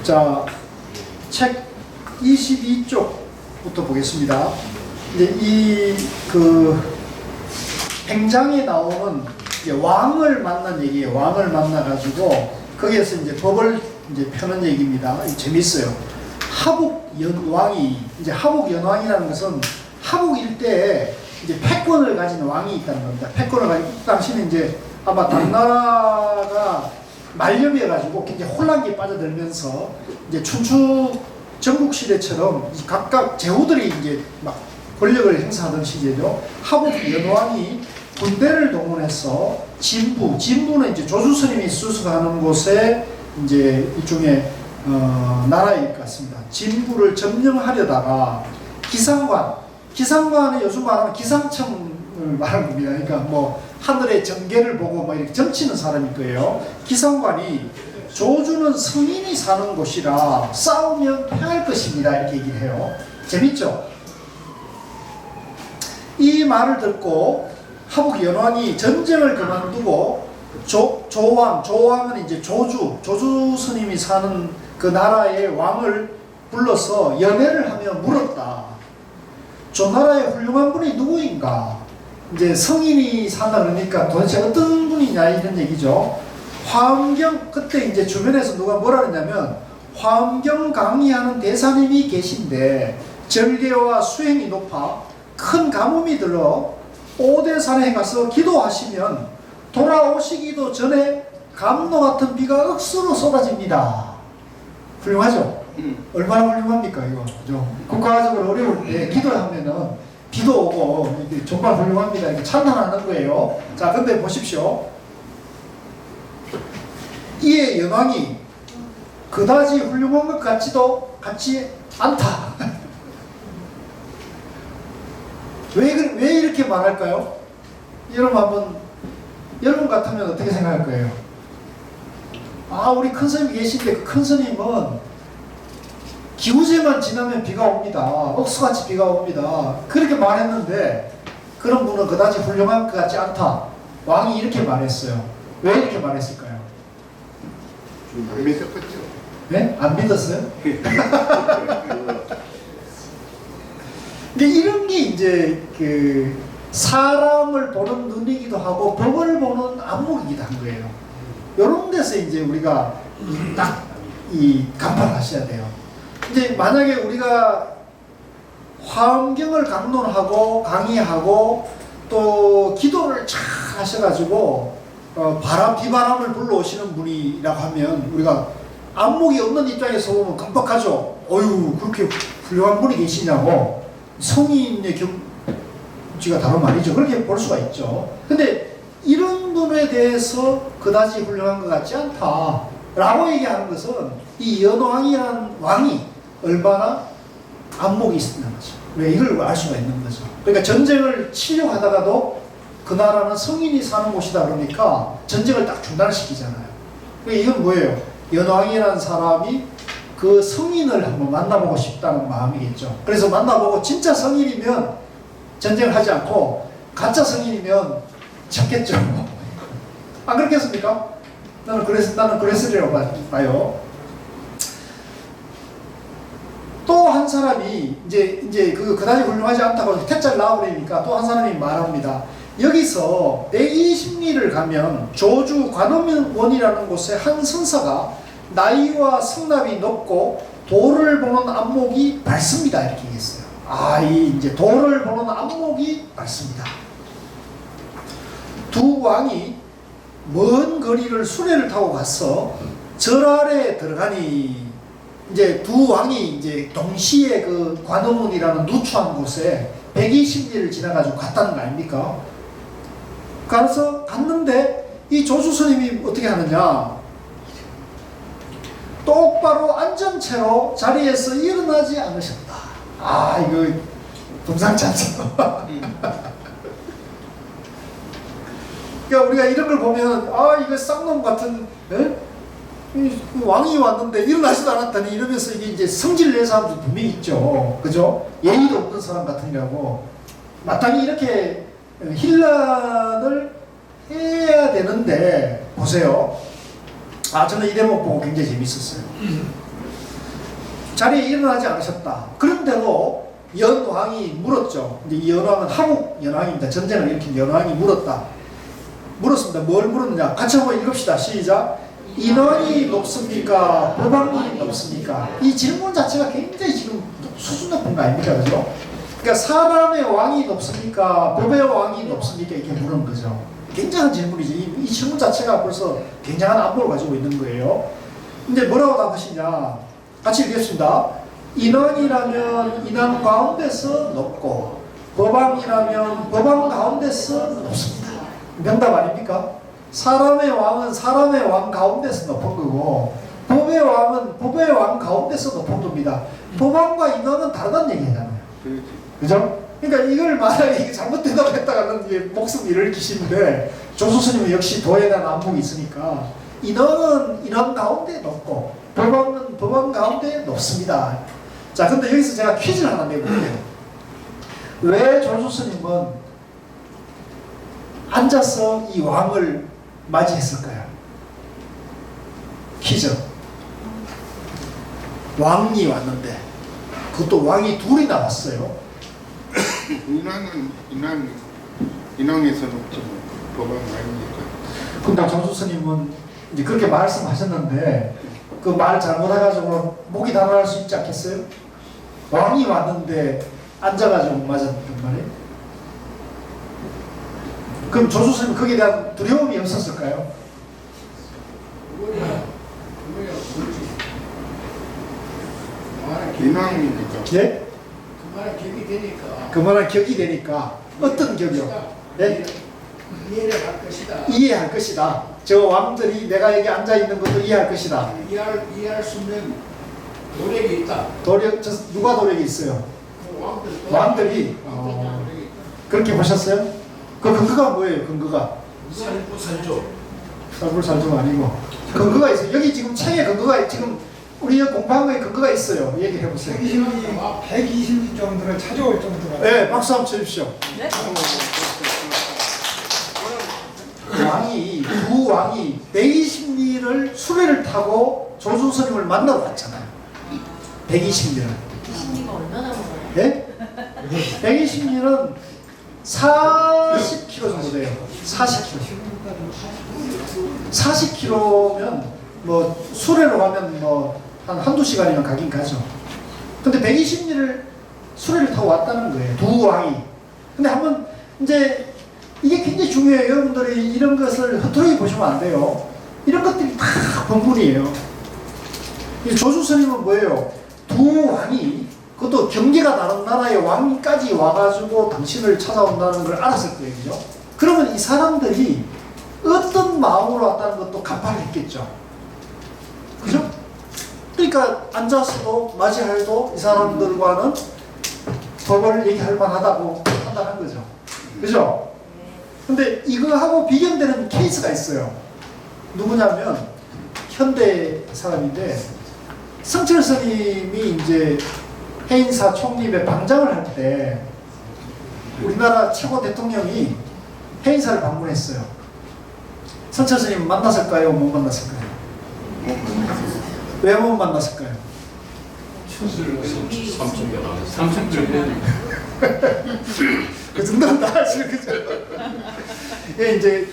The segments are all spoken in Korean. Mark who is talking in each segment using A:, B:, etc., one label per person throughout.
A: 자, 책 22쪽부터 보겠습니다. 이제 이 행장에 나오는 왕을 만난 얘기예요. 왕을 만나가지고 거기에서 이제 법을 이제 펴는 얘기입니다. 재밌어요. 하북연왕이, 이제 하북연왕이라는 것은 하북 일대에 이제 패권을 가진 왕이 있다는 겁니다. 패권을 가진, 이 당시는 이제 아마 당나라가 말년이어가지고 굉장히 혼란기에 빠져들면서 이제 춘추 전국시대처럼 각각 제후들이 이제 막 권력을 행사하던 시기죠. 하북연왕이 군대를 동원해서 진부는 이제 조주스님이 수습하는 곳에 이제 일종의 나라일 것 같습니다. 진부를 점령하려다가 기상관은 요즘 말하는 기상청을 말하는 겁니다. 그러니까 뭐 하늘의 전개를 보고 뭐 이렇게 점치는 사람일 거예요. 기상관이 조주는 성인이 사는 곳이라 싸우면 패할 것입니다. 이렇게 얘기를 해요. 재밌죠? 이 말을 듣고 하북연왕이 전쟁을 그만두고 조왕은 이제 조주 스님이 사는 그 나라의 왕을 불러서 연회를 하며 물었다. 저 나라의 훌륭한 분이 누구인가? 이제 성인이 산다 그러니까 도대체 어떤 분이냐 이런 얘기죠. 화엄경, 그때 이제 주변에서 누가 뭐라 그랬냐면 화엄경 강의하는 대사님이 계신데 절개와 수행이 높아 큰 가뭄이 들어 오대산에 가서 기도하시면 돌아오시기도 전에 감로 같은 비가 억수로 쏟아집니다. 훌륭하죠? 얼마나 훌륭합니까 이거? 그죠? 국가적으로 어려울 때 기도하면은 비도 오고 정말 훌륭합니다. 이렇게 찬탄하는 거예요. 자, 근데 보십시오. 이에 연왕이 그다지 훌륭한 것 같지 않다. 왜 이렇게 말할까요? 여러분 같으면 어떻게 생각할 거예요? 아, 우리 큰 스님이 계신데 그 큰 스님은 기우제만 지나면 비가 옵니다. 억수같이 비가 옵니다. 그렇게 말했는데 그런 분은 그다지 훌륭한 것 같지 않다. 왕이 이렇게 말했어요. 왜 이렇게 말했을까요?
B: 안 믿었겠죠.
A: 네? 안 믿었어요? 근데 이런 게 이제 그 사람을 보는 눈이기도 하고 법을 보는 안목이기도 한 거예요. 이런 데서 이제 우리가 딱 간파하셔야 돼요. 이제 만약에 우리가 화엄경을 강론하고 강의하고 또 기도를 잘 하셔가지고 비바람을 불러오시는 분이라고 하면 우리가 안목이 없는 입장에서 보면 깜빡하죠. 어휴, 그렇게 훌륭한 분이 계시냐고. 성인의 경지가 다른 말이죠. 그렇게 볼 수가 있죠. 근데 이런 분에 대해서 그다지 훌륭한 것 같지 않다 라고 얘기하는 것은 이 연왕이라는 왕이 얼마나 안목이 있었다는 거죠. 왜 이걸 알 수가 있는 거죠. 그러니까 전쟁을 치려고 하다가도 그 나라는 성인이 사는 곳이다 그러니까 전쟁을 딱 중단시키잖아요. 그러니까 이건 뭐예요? 연왕이라는 사람이 그 성인을 한번 만나보고 싶다는 마음이겠죠. 그래서 만나보고 진짜 성인이면 전쟁을 하지 않고 가짜 성인이면 잡겠죠. 안 그렇겠습니까? 나는 그랬으리라고 봐요. 또 한 사람이 이제 그다지 훌륭하지 않다고 태짤 나와버리니까 또 한 사람이 말합니다. 여기서 내20리를 가면 조주 관음원이라는 곳에 한 선사가 나이와 성납이 높고 도를 보는 안목이 밝습니다. 이렇게 얘기했어요. 이제 도를 보는 안목이 밝습니다. 두 왕이 먼 거리를 수레를 타고 가서 절 아래에 들어가니 이제 두 왕이 이제 동시에 그 관음문이라는 누추한 곳에 120리를 지나가지고 갔다는 거 아닙니까? 가서 갔는데 이 조주 스님이 어떻게 하느냐? 똑바로 앉은 채로 자리에서 일어나지 않으셨다. 이거 범상치 않죠. 그러니까 우리가 이런 걸 보면 이거 쌍놈 같은 왕이 왔는데 일어나지도 않았다니 이러면서 이게 이제 성질 낸 사람도 분명히 있죠. 그죠? 예의도 없는 사람 같으냐고. 마땅히 이렇게 힐난을 해야 되는데 보세요. 저는 이 대목 보고 굉장히 재밌었어요. 자리에 일어나지 않으셨다. 그런데도 연왕이 물었죠. 근데 이 연왕은 함욱 연왕입니다. 전쟁을 일으킨 연왕이 물었습니다. 뭘 물었느냐? 같이 한번 읽읍시다. 시작. 인원이 높습니까? 법왕이 높습니까? 이 질문 자체가 굉장히 지금 수준 높은 거 아닙니까? 그죠? 그러니까 사람의 왕이 높습니까? 법의 왕이 높습니까? 이렇게 물은 거죠. 굉장한 질문이지. 이 질문 자체가 벌써 굉장한 안목을 가지고 있는 거예요. 근데 뭐라고 답하시냐? 같이 읽겠습니다. 인원이라면 인원 가운데서 높고 법왕이라면 법왕 가운데서 높습니다. 명답 아닙니까? 사람의 왕은 사람의 왕 가운데서 높은 거고 법의 왕은 법의 왕 가운데서 높은 겁니다. 법왕과 인원은 다르다는 얘기잖아요. 그죠? 그러니까 이걸 만약에 잘못 대답했다가는 이게 목숨 잃을 기신데 조수스님은 역시 도에 대한 안목이 있으니까 인원은 인원 가운데 높고 법왕은 법왕 가운데 높습니다. 자, 근데 여기서 제가 퀴즈를 하나 내볼게요. 왜 조수스님은 앉아서 이 왕을 맞이했을까요? 퀴즈. 왕이 왔는데 그것도 왕이 둘이 나왔어요.
B: 인왕에서 높지 법왕 아닙니까?
A: 근데 조수스님은 이제 그렇게 말씀하셨는데 그 말 잘못해가지고 목이 달아날 수 있지 않겠어요? 왕이 왔는데 앉아가지고 맞았단 말이에요. 그럼 조수스님 거기에 대한 두려움이 없었을까요?
B: 인왕이니까.
A: 예?
C: 그만한 격이 되니까.
A: 그만한 격이 되니까 어떤 격이요? 예?
C: 이해를 할 것이다.
A: 이해할 것이다. 저 왕들이 내가 여기 앉아 있는 것도 이해할 것이다.
C: 이해할 수 있는 노력이 있다.
A: 누가 도력이 있어요?
C: 그
A: 왕들이
C: 노력이 있다.
A: 그렇게 보셨어요? 그 근거가 뭐예요? 근거가
C: 살조.
A: 살불살조가 아니고 근거가 있어요. 여기 지금 책에 근거가 지금 우리 공부한 거에 근거가 있어요. 얘기해 보세요.
D: 120 정도를 찾아올 정도가.
A: 네, 박수 한번 쳐주십시오.
E: 네?
A: 두 왕이 120리를 수레를 타고 조수스님을 만나러 왔잖아요. 120리를.
E: 신리가 얼마나 먹어요?
A: 예? 120리는 40km 정도 돼요. 40km. 40km면 뭐 수레로 가면 뭐 한두 시간이면 가긴 가죠. 근데 120리를 수레를 타고 왔다는 거예요. 두 왕이. 근데 한번 이제 이게 굉장히 중요해요. 여러분들이 이런 것을 흐트러기 보시면 안 돼요. 이런 것들이 다 본문이에요. 조수스님은 뭐예요? 두 왕이 그것도 경계가 다른 나라의 왕까지 와가지고 당신을 찾아온다는 걸 알았을 거예요. 그죠? 그러면 이 사람들이 어떤 마음으로 왔다는 것도 간파했겠죠. 그죠? 그러니까 앉아서도 맞이해도 이 사람들과는 법을 얘기할 만하다고 판단한 거죠. 그죠? 근데 이거하고 비견되는 케이스가 있어요. 누구냐면 현대 사람인데 성철 스님이 이제 해인사 총립의 방장을 할 때 우리나라 최고 대통령이 해인사를 방문했어요. 성철 스님 만났을까요? 못 만났을까요? 왜 못 만났을까요? 그 정도는 다 아시는 거죠. 예, 이제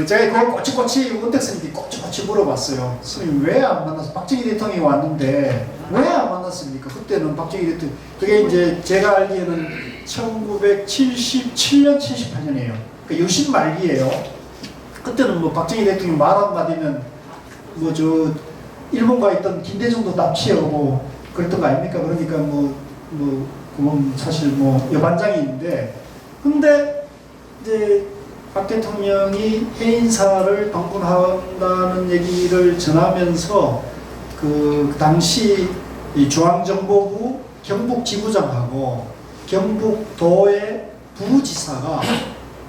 A: 제가 그걸 꼬치꼬치 원택스님께 꼬치꼬치 물어봤어요. 스님 왜 안 만났어? 박정희 대통령이 왔는데 왜 안 만났습니까? 그때는 박정희 대통령 그게 이제 제가 알기에는 1977년 78년이에요. 그 유신 말기예요. 그때는 뭐 박정희 대통령 말 한마디면 뭐 저 일본과 있던 김대중도 납치하고 그랬던 거 아닙니까? 그러니까 그건 사실 뭐 여반장인데 근데 이제 박 대통령이 해인사를 방문한다는 얘기를 전하면서 그 당시 이 중앙정보부 경북지부장하고 경북도의 부지사가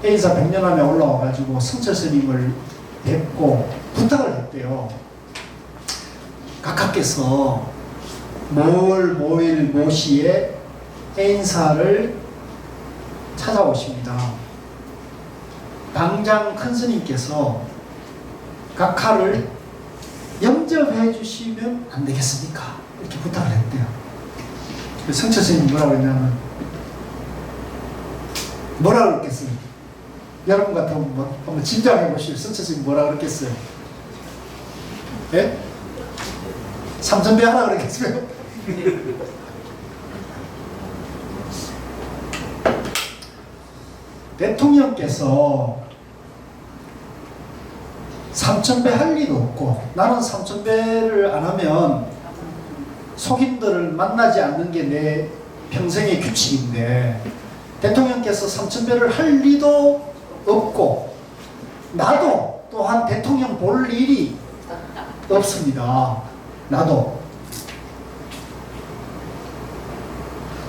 A: 해인사 100년함에 올라와가지고 성철 스님을 뵙고 부탁을 했대요. 각하께서 모시에 해인사를 찾아오십니다. 당장 큰 스님께서 각하를 영접해 주시면 안 되겠습니까? 이렇게 부탁을 했대요. 성철 스님이 뭐라고 했냐면 뭐라 그랬겠어요? 여러분 같으면 한번 짐작해 보시오. 성철 스님이 뭐라 그랬겠어요? 예? 3,000배 하라 그랬겠어요? 대통령께서 3,000배 할 리도 없고 나는 3,000배를 안 하면 속인들을 만나지 않는 게 내 평생의 규칙인데 대통령께서 3,000배를 할 리도 없고 나도 또한 대통령 볼 일이 없습니다. 나도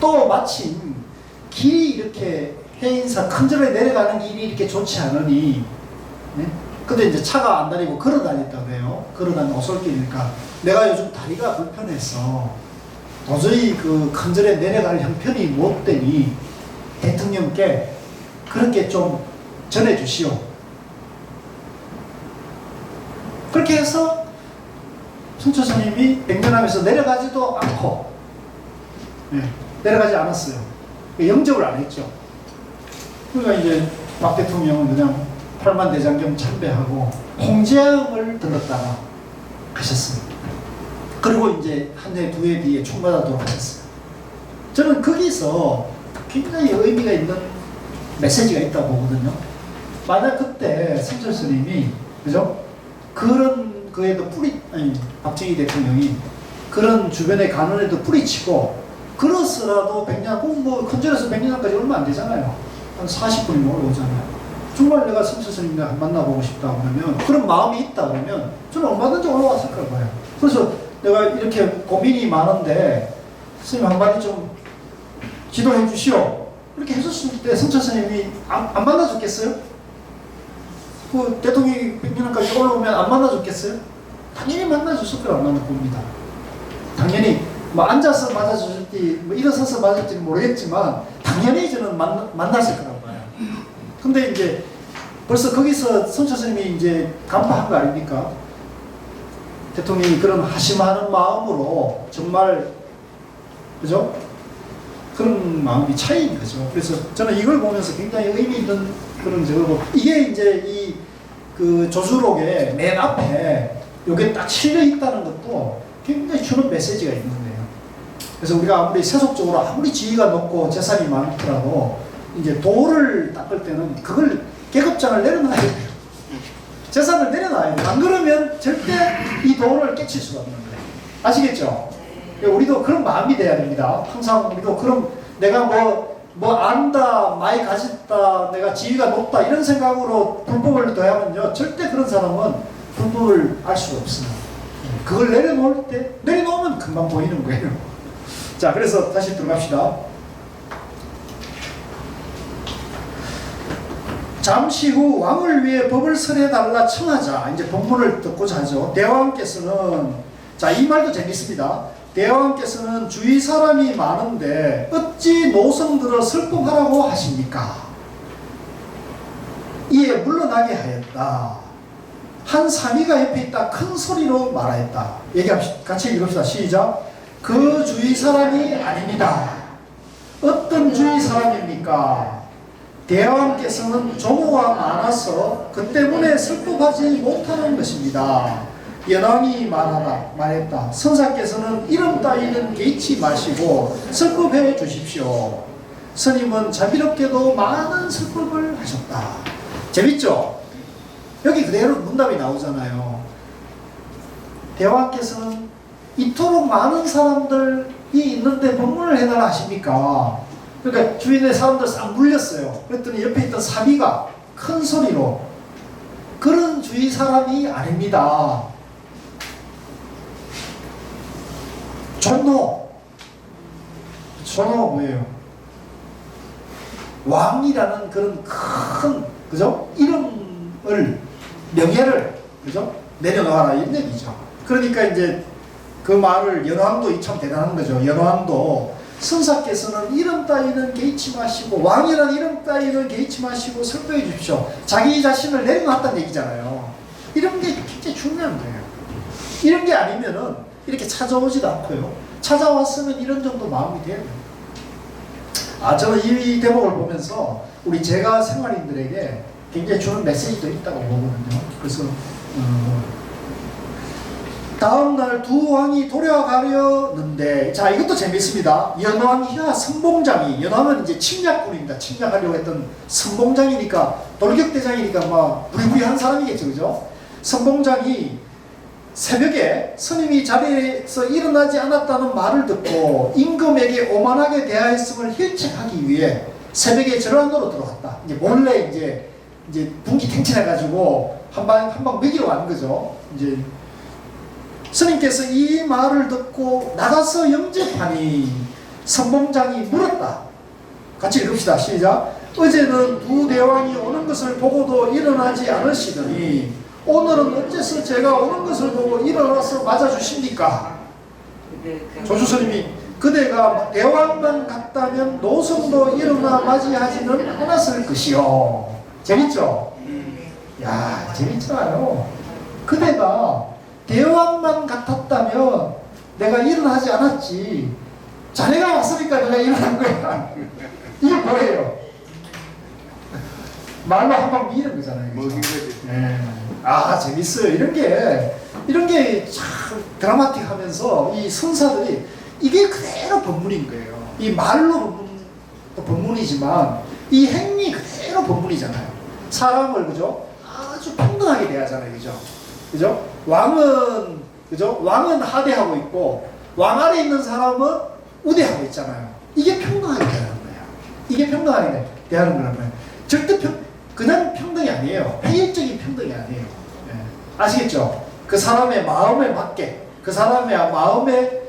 A: 또 마침 길이 이렇게 해인사 큰절에 내려가는 길이 이렇게 좋지 않으니 네? 근데 이제 차가 안 다니고 걸어 다녔다고 해요. 걸어 다니는 오솔길이니까 내가 요즘 다리가 불편해서 도저히 그 큰절에 내려갈 형편이 못 되니 대통령께 그렇게 좀 전해 주시오. 그렇게 해서 성철 스님이 백년암에서 내려가지도 않고 네, 내려가지 않았어요. 영접을 안 했죠. 그러니까 이제 박 대통령은 그냥 팔만대장경 참배하고 홍제암을 들렀다가 가셨어요. 그리고 이제 한 해, 두 해 뒤에 총받아도록 하셨어요. 저는 거기서 굉장히 의미가 있는 메시지가 있다고 보거든요. 만약 그때 성철 스님이 그죠? 그런 그에도 박정희 대통령이 그런 주변의 간언에도 뿌리치고 그렇서라도 백년 뭐 큰절에서 백년까지 얼마 안 되잖아요. 한 40분이면 올라오잖아요. 정말 내가 성철 스님이나 만나보고 싶다 그러면 그런 마음이 있다 그러면 저는 얼마든지 올라왔을 거예요. 그래서 내가 이렇게 고민이 많은데 스님 한마디 좀 지도해 주시오. 이렇게 해줬을 때 성철 스님이 안 만나줬겠어요? 그 대통령이 백년까지 올라오면 안 만나줬겠어요? 당연히 만나줬을 거라고 나는 봅니다. 당연히 뭐 앉아서 맞아줄지 뭐 일어서서 맞을지는 모르겠지만 당연히 저는 만났을 거라고 봐요. 근데 이제 벌써 거기서 성철 스님이 이제 간파한 거 아닙니까? 대통령이 그런 하심하는 마음으로 정말 그죠? 그런 마음이 차이인 거죠. 그래서 저는 이걸 보면서 굉장히 의미 있는 그런 저거고 이게 이제 이 그 조주록의 맨 앞에 요게 딱 실려 있다는 것도 굉장히 주는 메시지가 있는 거예요. 그래서 우리가 아무리 세속적으로 아무리 지위가 높고 재산이 많더라도 이제 도를 닦을 때는 그걸 계급장을 내려놔야 돼요. 재산을 내려놔야 돼요. 안 그러면 절대 이 도를 깨칠 수가 없는 거예요. 아시겠죠? 우리도 그런 마음이 돼야 됩니다. 항상 우리도 그런 내가 뭐 안다, 많이 가졌다, 내가 지위가 높다 이런 생각으로 불법을 더하면요 절대 그런 사람은 불법을 알 수가 없어요. 그걸 내려놓을 때 내려놓으면 금방 보이는 거예요. 자, 그래서 다시 들어갑시다. 잠시 후 왕을 위해 법을 설해달라 청하자. 이제 본문을 듣고자 하죠. 대왕께서는 자, 이 말도 재밌습니다. 대왕께서는 주위 사람이 많은데 어찌 노성들을 설법하라고 하십니까? 이에 물러나게 하였다. 한 사미가 옆에 있다 큰 소리로 말하였다. 얘기합시다. 같이 읽읍시다. 시작. 그 주위 사람이 아닙니다. 어떤 주위 사람입니까? 대왕께서는 조모가 많아서 그 때문에 설법하지 못하는 것입니다. 연왕이 말했다. 선사께서는 이름 따위는 개의치 마시고 설법해 주십시오. 스님은 자비롭게도 많은 설법을 하셨다. 재밌죠? 여기 그대로 문답이 나오잖아요. 대왕께서는 이토록 많은 사람들이 있는데 법문을 해달라 하십니까? 그러니까 주위의 사람들 싹 물렸어요. 그랬더니 옆에 있던 사비가 큰 소리로 그런 주위 사람이 아닙니다. 존노가 뭐예요? 왕이라는 그런 큰 그죠? 이름을 명예를 그죠? 내려놓아라 이런 얘기죠. 그러니까 이제 그 말을 연왕도 참 대단한 거죠. 연왕도 선사께서는 이름 따위는 개의치 마시고 왕이라는 이름 따위는 개의치 마시고 설법해 주십시오. 자기 자신을 내려놨다는 얘기잖아요. 이런 게 굉장히 중요한 거예요. 이런 게 아니면은 이렇게 찾아오지도 않고요. 찾아왔으면 이런 정도 마음이 돼요. 저는 이 대목을 보면서 우리 제가 생활인들에게 굉장히 주는 메시지도 있다고 보거든요. 그래서 다음날 두 왕이 돌아가려는데, 자, 이것도 재밌습니다. 연왕이와 선봉장이, 연왕은 이제 침략군입니다. 침략하려고 했던 선봉장이니까, 돌격대장이니까 막 부리부리한 사람이겠죠, 그죠? 선봉장이 새벽에 스님이 자리에서 일어나지 않았다는 말을 듣고 임금에게 오만하게 대하였음을 힐책하기 위해 새벽에 절안으로 들어갔다. 이제 몰래 이제 분기탱천해가지고 한 방 먹이러 가는 거죠. 이제 스님께서 이 말을 듣고 나가서 영접하니 선봉장이 물었다. 같이 읽읍시다. 시작. 어제는 두 대왕이 오는 것을 보고도 일어나지 않으시더니 오늘은 어째서 제가 오는 것을 보고 일어나서 맞아주십니까? 조주스님이 그대가 대왕만 같다면 노성도 일어나 맞이하지는 않았을 것이요. 재밌죠? 야, 재밌잖아요. 그대가 대왕만 같았다면 내가 일어나지 않았지. 자네가 왔으니까 내가 일어난 거야. 이게 뭐예요? 말로 한 방 미는 거잖아요.
B: 먹인 거지.
A: 네. 재밌어요. 이런 게 참 드라마틱하면서 이 선사들이 이게 그대로 법문인 거예요. 이 말로 법문이지만 이 행위 그대로 법문이잖아요. 사람을 그죠? 아주 평등하게 대하잖아요. 그죠? 왕은 그죠? 왕은 하대하고 있고 왕 아래 있는 사람은 우대하고 있잖아요. 이게 평등하게 대하는 거예요. 이게 평등하게 대하는 거란 말이에요. 절대 그냥 평등이 아니에요. 회의적인 평등이 아니에요. 네. 아시겠죠? 그 사람의 마음에 맞게, 그 사람의 마음의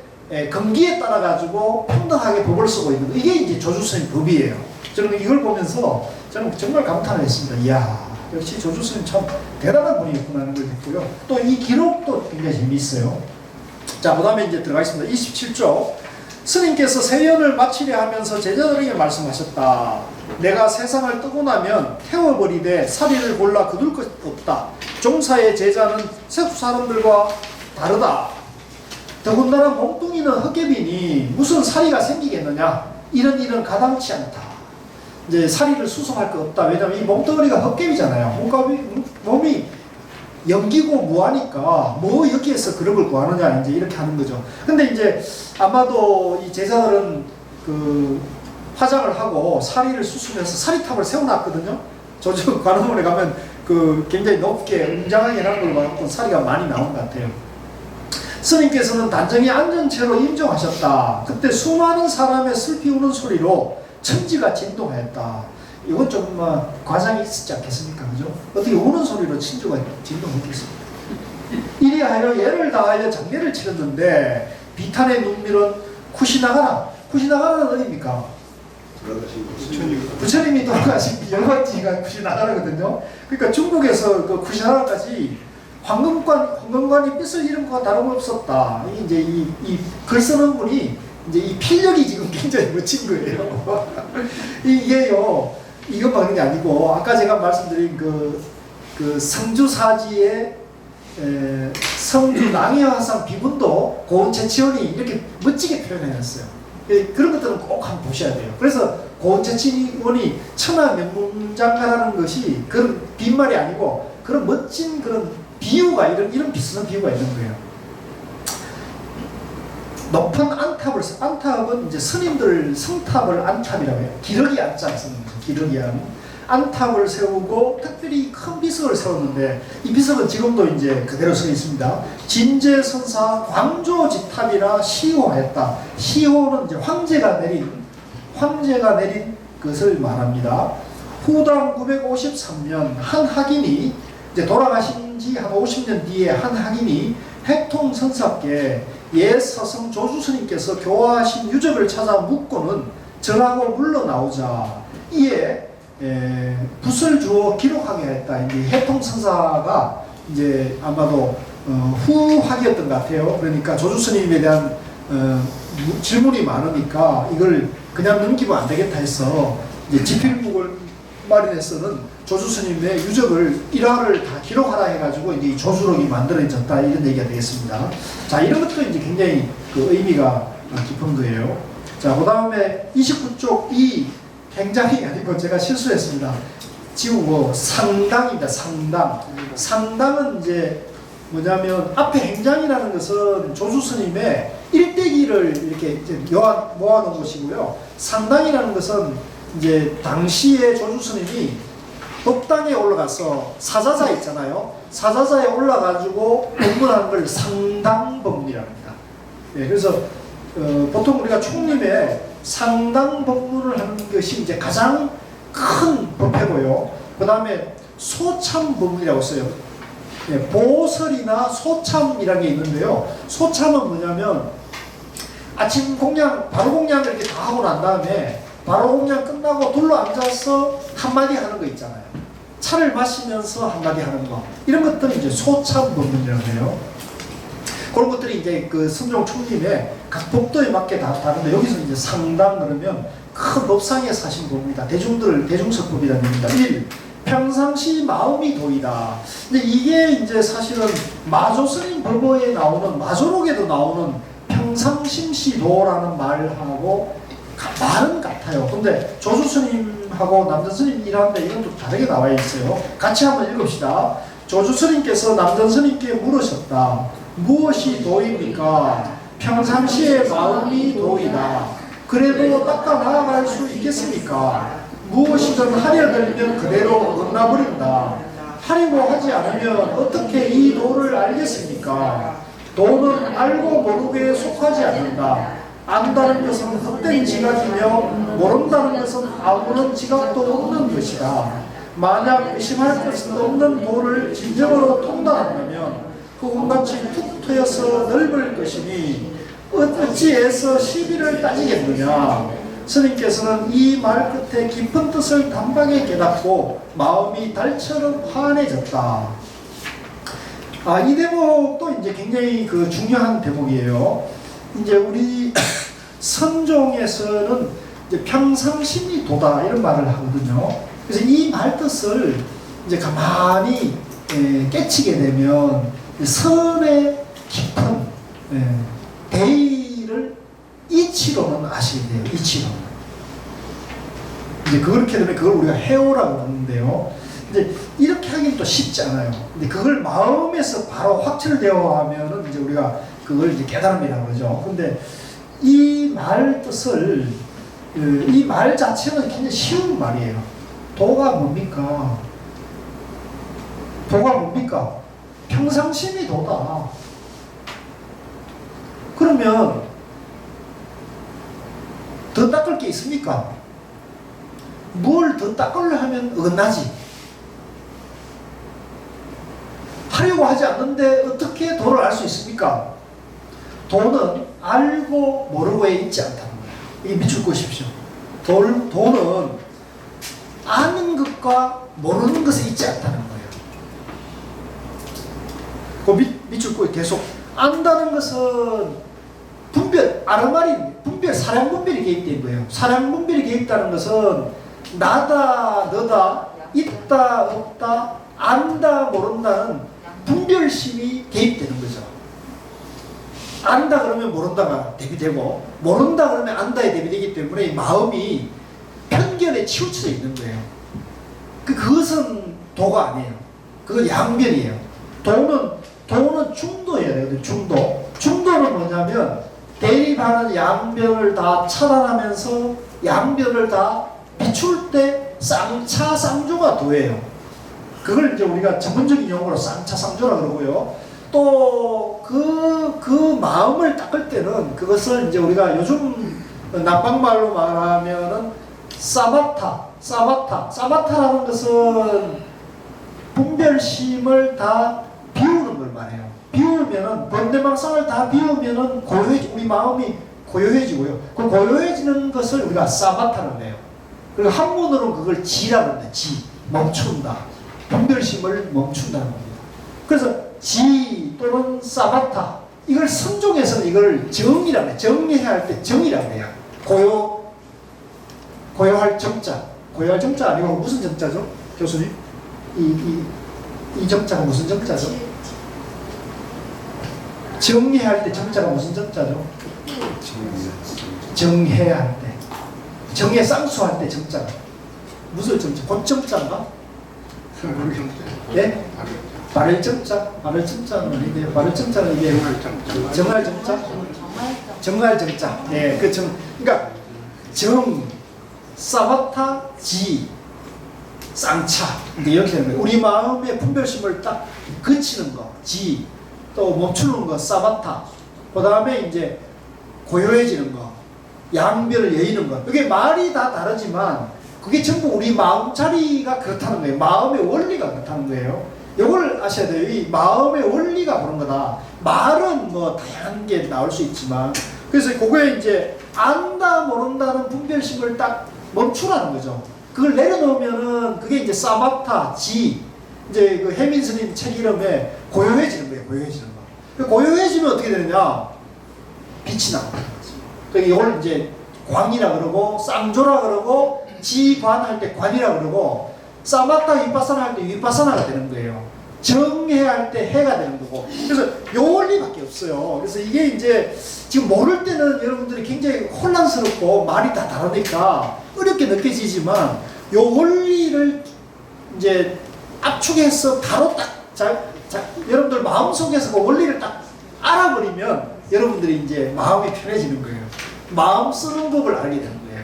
A: 건기에 따라 가지고 평등하게 법을 쓰고 있는 거. 이게 이제 조주스님 법이에요. 저는 이걸 보면서 저는 정말 감탄을 했습니다. 이야, 역시 조주스님 참 대단한 분이었구나 하는 걸 느꼈고요. 또 이 기록도 굉장히 재미있어요. 자, 그 다음에 이제 들어가겠습니다. 27조. 스님께서 세연을 마치려 하면서 제자들에게 말씀하셨다. 내가 세상을 뜨고 나면 태워버리되 사리를 골라 거둘 것 없다. 종사의 제자는 세수 사람들과 다르다. 더군다나 몸뚱이는 헛개비니 무슨 사리가 생기겠느냐. 이런 가당치 않다. 이제 사리를 수송할 것 없다. 왜냐하면 이 몸뚱이가 헛개비잖아요. 몸이 연기고 무하니까 뭐 여기에서 그런 걸 구하느냐 이제 이렇게 하는 거죠. 근데 이제 아마도 이 제자들은 그 화장을 하고 사리를 수술해서 사리탑을 세워놨거든요. 저쪽 관음원에 가면 그 굉장히 높게 웅장하게 해놓은 걸 봐서 사리가 많이 나온 것 같아요. 스님께서는 단정히 앉은 채로 임종하셨다. 그때 수많은 사람의 슬피 우는 소리로 천지가 진동하였다. 이건 좀 과장이 있지 않겠습니까? 그죠? 어떻게 우는 소리로 천지가 진동했겠습니까? 이리하여 예를 다하여 장례를 치렀는데 비탄의 눈밀은 쿠시나가라. 쿠시나가라는 어디입니까? 부처님이 돌아가신 열반지가 쿠시나가라거든요. 그러니까 중국에서 그 쿠시나가라까지 황금관이 삐슬 이런 거가 다름없었다. 이제 이 글 쓰는 분이 이제 이 필력이 지금 굉장히 멋진 거예요. 이게요, 이것만 그런 게 아니고, 아까 제가 말씀드린 그 성주사지의 성주 낭해화상 비분도 고은채치원이 이렇게 멋지게 표현해놨어요. 그런 것들은 꼭 한번 보셔야 돼요. 그래서 고은채치원이 천하명문장가라는 것이 그런 빈말이 아니고 그런 멋진 그런 비유가 이런 비슷한 비유가 있는 거예요. 높은 안탑은 이제 스님들 성탑을 안탑이라고 해요. 기러기 안자를 쓰는 거죠. 기러기 안탑을 세우고 특별히 큰 비석을 세웠는데 이 비석은 지금도 이제 그대로 서 있습니다. 진제선사 광조지탑이라 시호하였다. 시호는 이제 황제가 내린 것을 말합니다. 후당 953년 한 학인이 이제 돌아가신 지 한 50년 뒤에 한 학인이 핵통선사께 옛 서성 조주스님께서 교화하신 유적을 찾아 묻고는 절하고 물러나오자 이에 붓을 주어 기록하게 했다. 이제 해통선사가 이제 아마도 후학이었던 것 같아요. 그러니까 조주스님에 대한 질문이 많으니까 이걸 그냥 넘기면 안 되겠다 해서 이제 지필북을 마린에서는 조주 스님의 유적을 일화를 다 기록하라 해가지고 이제 이 조주록이 만들어졌다 이런 얘기가 되겠습니다. 자, 이런 것도 이제 굉장히 그 의미가 깊은 거예요. 자, 그 다음에 29쪽 이 행장이 아니고 제가 실수했습니다. 지우고 상당입니다. 상당. 상당은 이제 뭐냐면 앞에 행장이라는 것은 조주 스님의 일대기를 이렇게 모아놓은 것이고요. 상당이라는 것은 이제 당시에 조주 스님이 법당에 올라가서 사자자 있잖아요. 사자자에 올라가지고 법문하는 걸 상당법문이라고 합니다. 예, 그래서 보통 우리가 총림에 상당 법문을 하는 것이 이제 가장 큰 법회고요. 그 다음에 소참 법문이라고 써요. 예, 보설이나 소참이라는 게 있는데요. 소참은 뭐냐면 아침 공양, 바로 공양을 이렇게 다 하고 난 다음에 바로 공양 끝나고 둘러 앉아서 한마디 하는 거 있잖아요. 차를 마시면서 한마디 하는 거. 이런 것들은 이제 소참 법문이라고 해요. 그런 것들이 이제 그 선종 총림의 각 법도에 맞게 다 다른데 여기서 이제 상당 그러면 큰 법상에서 하신 법입니다. 대중서법이라는 겁니다. 1. 평상시 마음이 도이다. 근데 이게 이제 사실은 마조스님 법어에 나오는 마조록에도 나오는 평상심시도라는 말하고 말은 같아요. 근데 조주스님하고 남전스님 일하는데 이건 좀 다르게 나와 있어요. 같이 한번 읽읍시다. 조주스님께서 남전스님께 물으셨다. 무엇이 도입니까? 평상시에 마음이 도이다. 그래도 닦아 나아갈 수 있겠습니까? 무엇이든 하려 들면 그대로 끝나버린다. 하려고 하지 않으면 어떻게 이 도를 알겠습니까? 도는 알고 모르게 속하지 않는다. 안다는 것은 헛된 지각이며 모른다는 것은 아무런 지각도 없는 것이다. 만약 의심할 것은 없는 도를 진정으로 통달한다면 그것같이 툭 트여서 넓을 것이니 어찌해서 시비를 따지겠느냐. 스님께서는 이 말 끝에 깊은 뜻을 단박에 깨닫고 마음이 달처럼 환해졌다. 이 대목도 이제 굉장히 그 중요한 대목이에요. 이제 우리 선종에서는 이제 평상심이 도다 이런 말을 하거든요. 그래서 이 말 뜻을 이제 가만히 깨치게 되면 선의 깊은 대의를 이치로는 아시게 돼요. 이치로. 이제 그렇게 되면 그걸 우리가 해오라고 하는데요. 이제 이렇게 하기는 또 쉽지 않아요. 근데 그걸 마음에서 바로 확철되어 하면은 이제 우리가 그걸 이제 깨달음이라고 그러죠. 근데 이 말 뜻을, 이 말 자체는 굉장히 쉬운 말이에요. 도가 뭡니까? 도가 뭡니까? 평상심이 도다. 그러면 더 닦을 게 있습니까? 뭘 더 닦으려 하면 어긋나지. 하려고 하지 않는데 어떻게 도를 알 수 있습니까? 도는 알고 모르고에 있지 않다는 거예요. 이게 밑줄 그으십시오. 도는 아는 것과 모르는 것에 있지 않다는 거예요. 그 밑줄 그어 계속 안다는 것은 분별, 아르마린, 분별, 사량 분별이 개입된 거예요. 사량 분별이 개입되는 것은 나다, 너다, 있다, 없다, 안다, 모른다는 분별심이 개입되는 거죠. 안다 그러면 모른다가 대비되고 모른다 그러면 안다에 대비되기 때문에 마음이 편견에 치우쳐져 있는 거예요. 그것은 도가 아니에요. 그건 양변이에요. 도는 중도여야 돼요. 중도. 중도는 뭐냐면 대립하는 양변을 다 차단하면서 양변을 다 비출 때 쌍차 쌍조가 도예요. 그걸 이제 우리가 전문적인 용어로 쌍차 쌍조라 그러고요. 또 그 마음을 닦을 때는 그것을 이제 우리가 요즘 남방말로 말하면은 사마타라는 것은 분별심을 다 비우는 걸 말해요. 비우면은 번뇌망상을 다 비우면은 우리 마음이 고요해지고요. 그 고요해지는 것을 우리가 사마타라고 해요. 그리고 한문으로는 그걸 지라고 합니다. 멈춘다. 분별심을 멈춘다는 겁니다. 그래서 지 또는 사마타, 이걸 선종에서는 이걸 정이라고 해요. 정리해야 할 때 정이라고 해요. 고요할 정자. 고요할 정자 아니고 무슨 정자죠? 교수님? 이 정자가 무슨 정자죠? 정리할 때 정자가 무슨 정자죠? 정해할 때. 정해 쌍수할 때 정자가. 무슨 정자? 곧정자인가? 예? 발을 정자? 발을 정자는 아닌데요. 발을 정자는 이게 정할 정자? 정할 정자. 예, 그 정, 그러니까 정, 사바타, 지, 쌍차. 이렇게 되는 거예요. 우리 마음의 분별심을 딱 그치는 거, 지, 또 멈추는 거, 사바타. 그 다음에 이제 고요해지는 거, 양별을 여의는 거. 이게 말이 다 다르지만 그게 전부 우리 마음자리가 그렇다는 거예요. 마음의 원리가 그렇다는 거예요. 이걸 아셔야 돼요. 이 마음의 원리가 그런 거다. 말은 뭐 다양한 게 나올 수 있지만, 그래서 그거에 이제 안다 모른다는 분별심을 딱 멈추라는 거죠. 그걸 내려놓으면은 그게 이제 사바타, 지, 이제 그 해민 스님 책 이름에 고요해지는 거예요. 고요해지는 거. 고요해지면 어떻게 되느냐? 빛이 나옵니다. 그러니까 이걸 이제 광이라 그러고, 쌍조라 그러고, 지관할 때 관이라 그러고, 사마타 위파사나 할 때 위파사나가 되는 거예요. 정해할 때 해가 되는 거고. 그래서 요 원리밖에 없어요. 그래서 이게 이제 지금 모를 때는 여러분들이 굉장히 혼란스럽고 말이 다 다르니까 어렵게 느껴지지만 요 원리를 이제 압축해서 바로 여러분들 마음속에서 그 원리를 딱 알아버리면 여러분들이 이제 마음이 편해지는 거예요. 마음 쓰는 법을 알게 되는 거예요.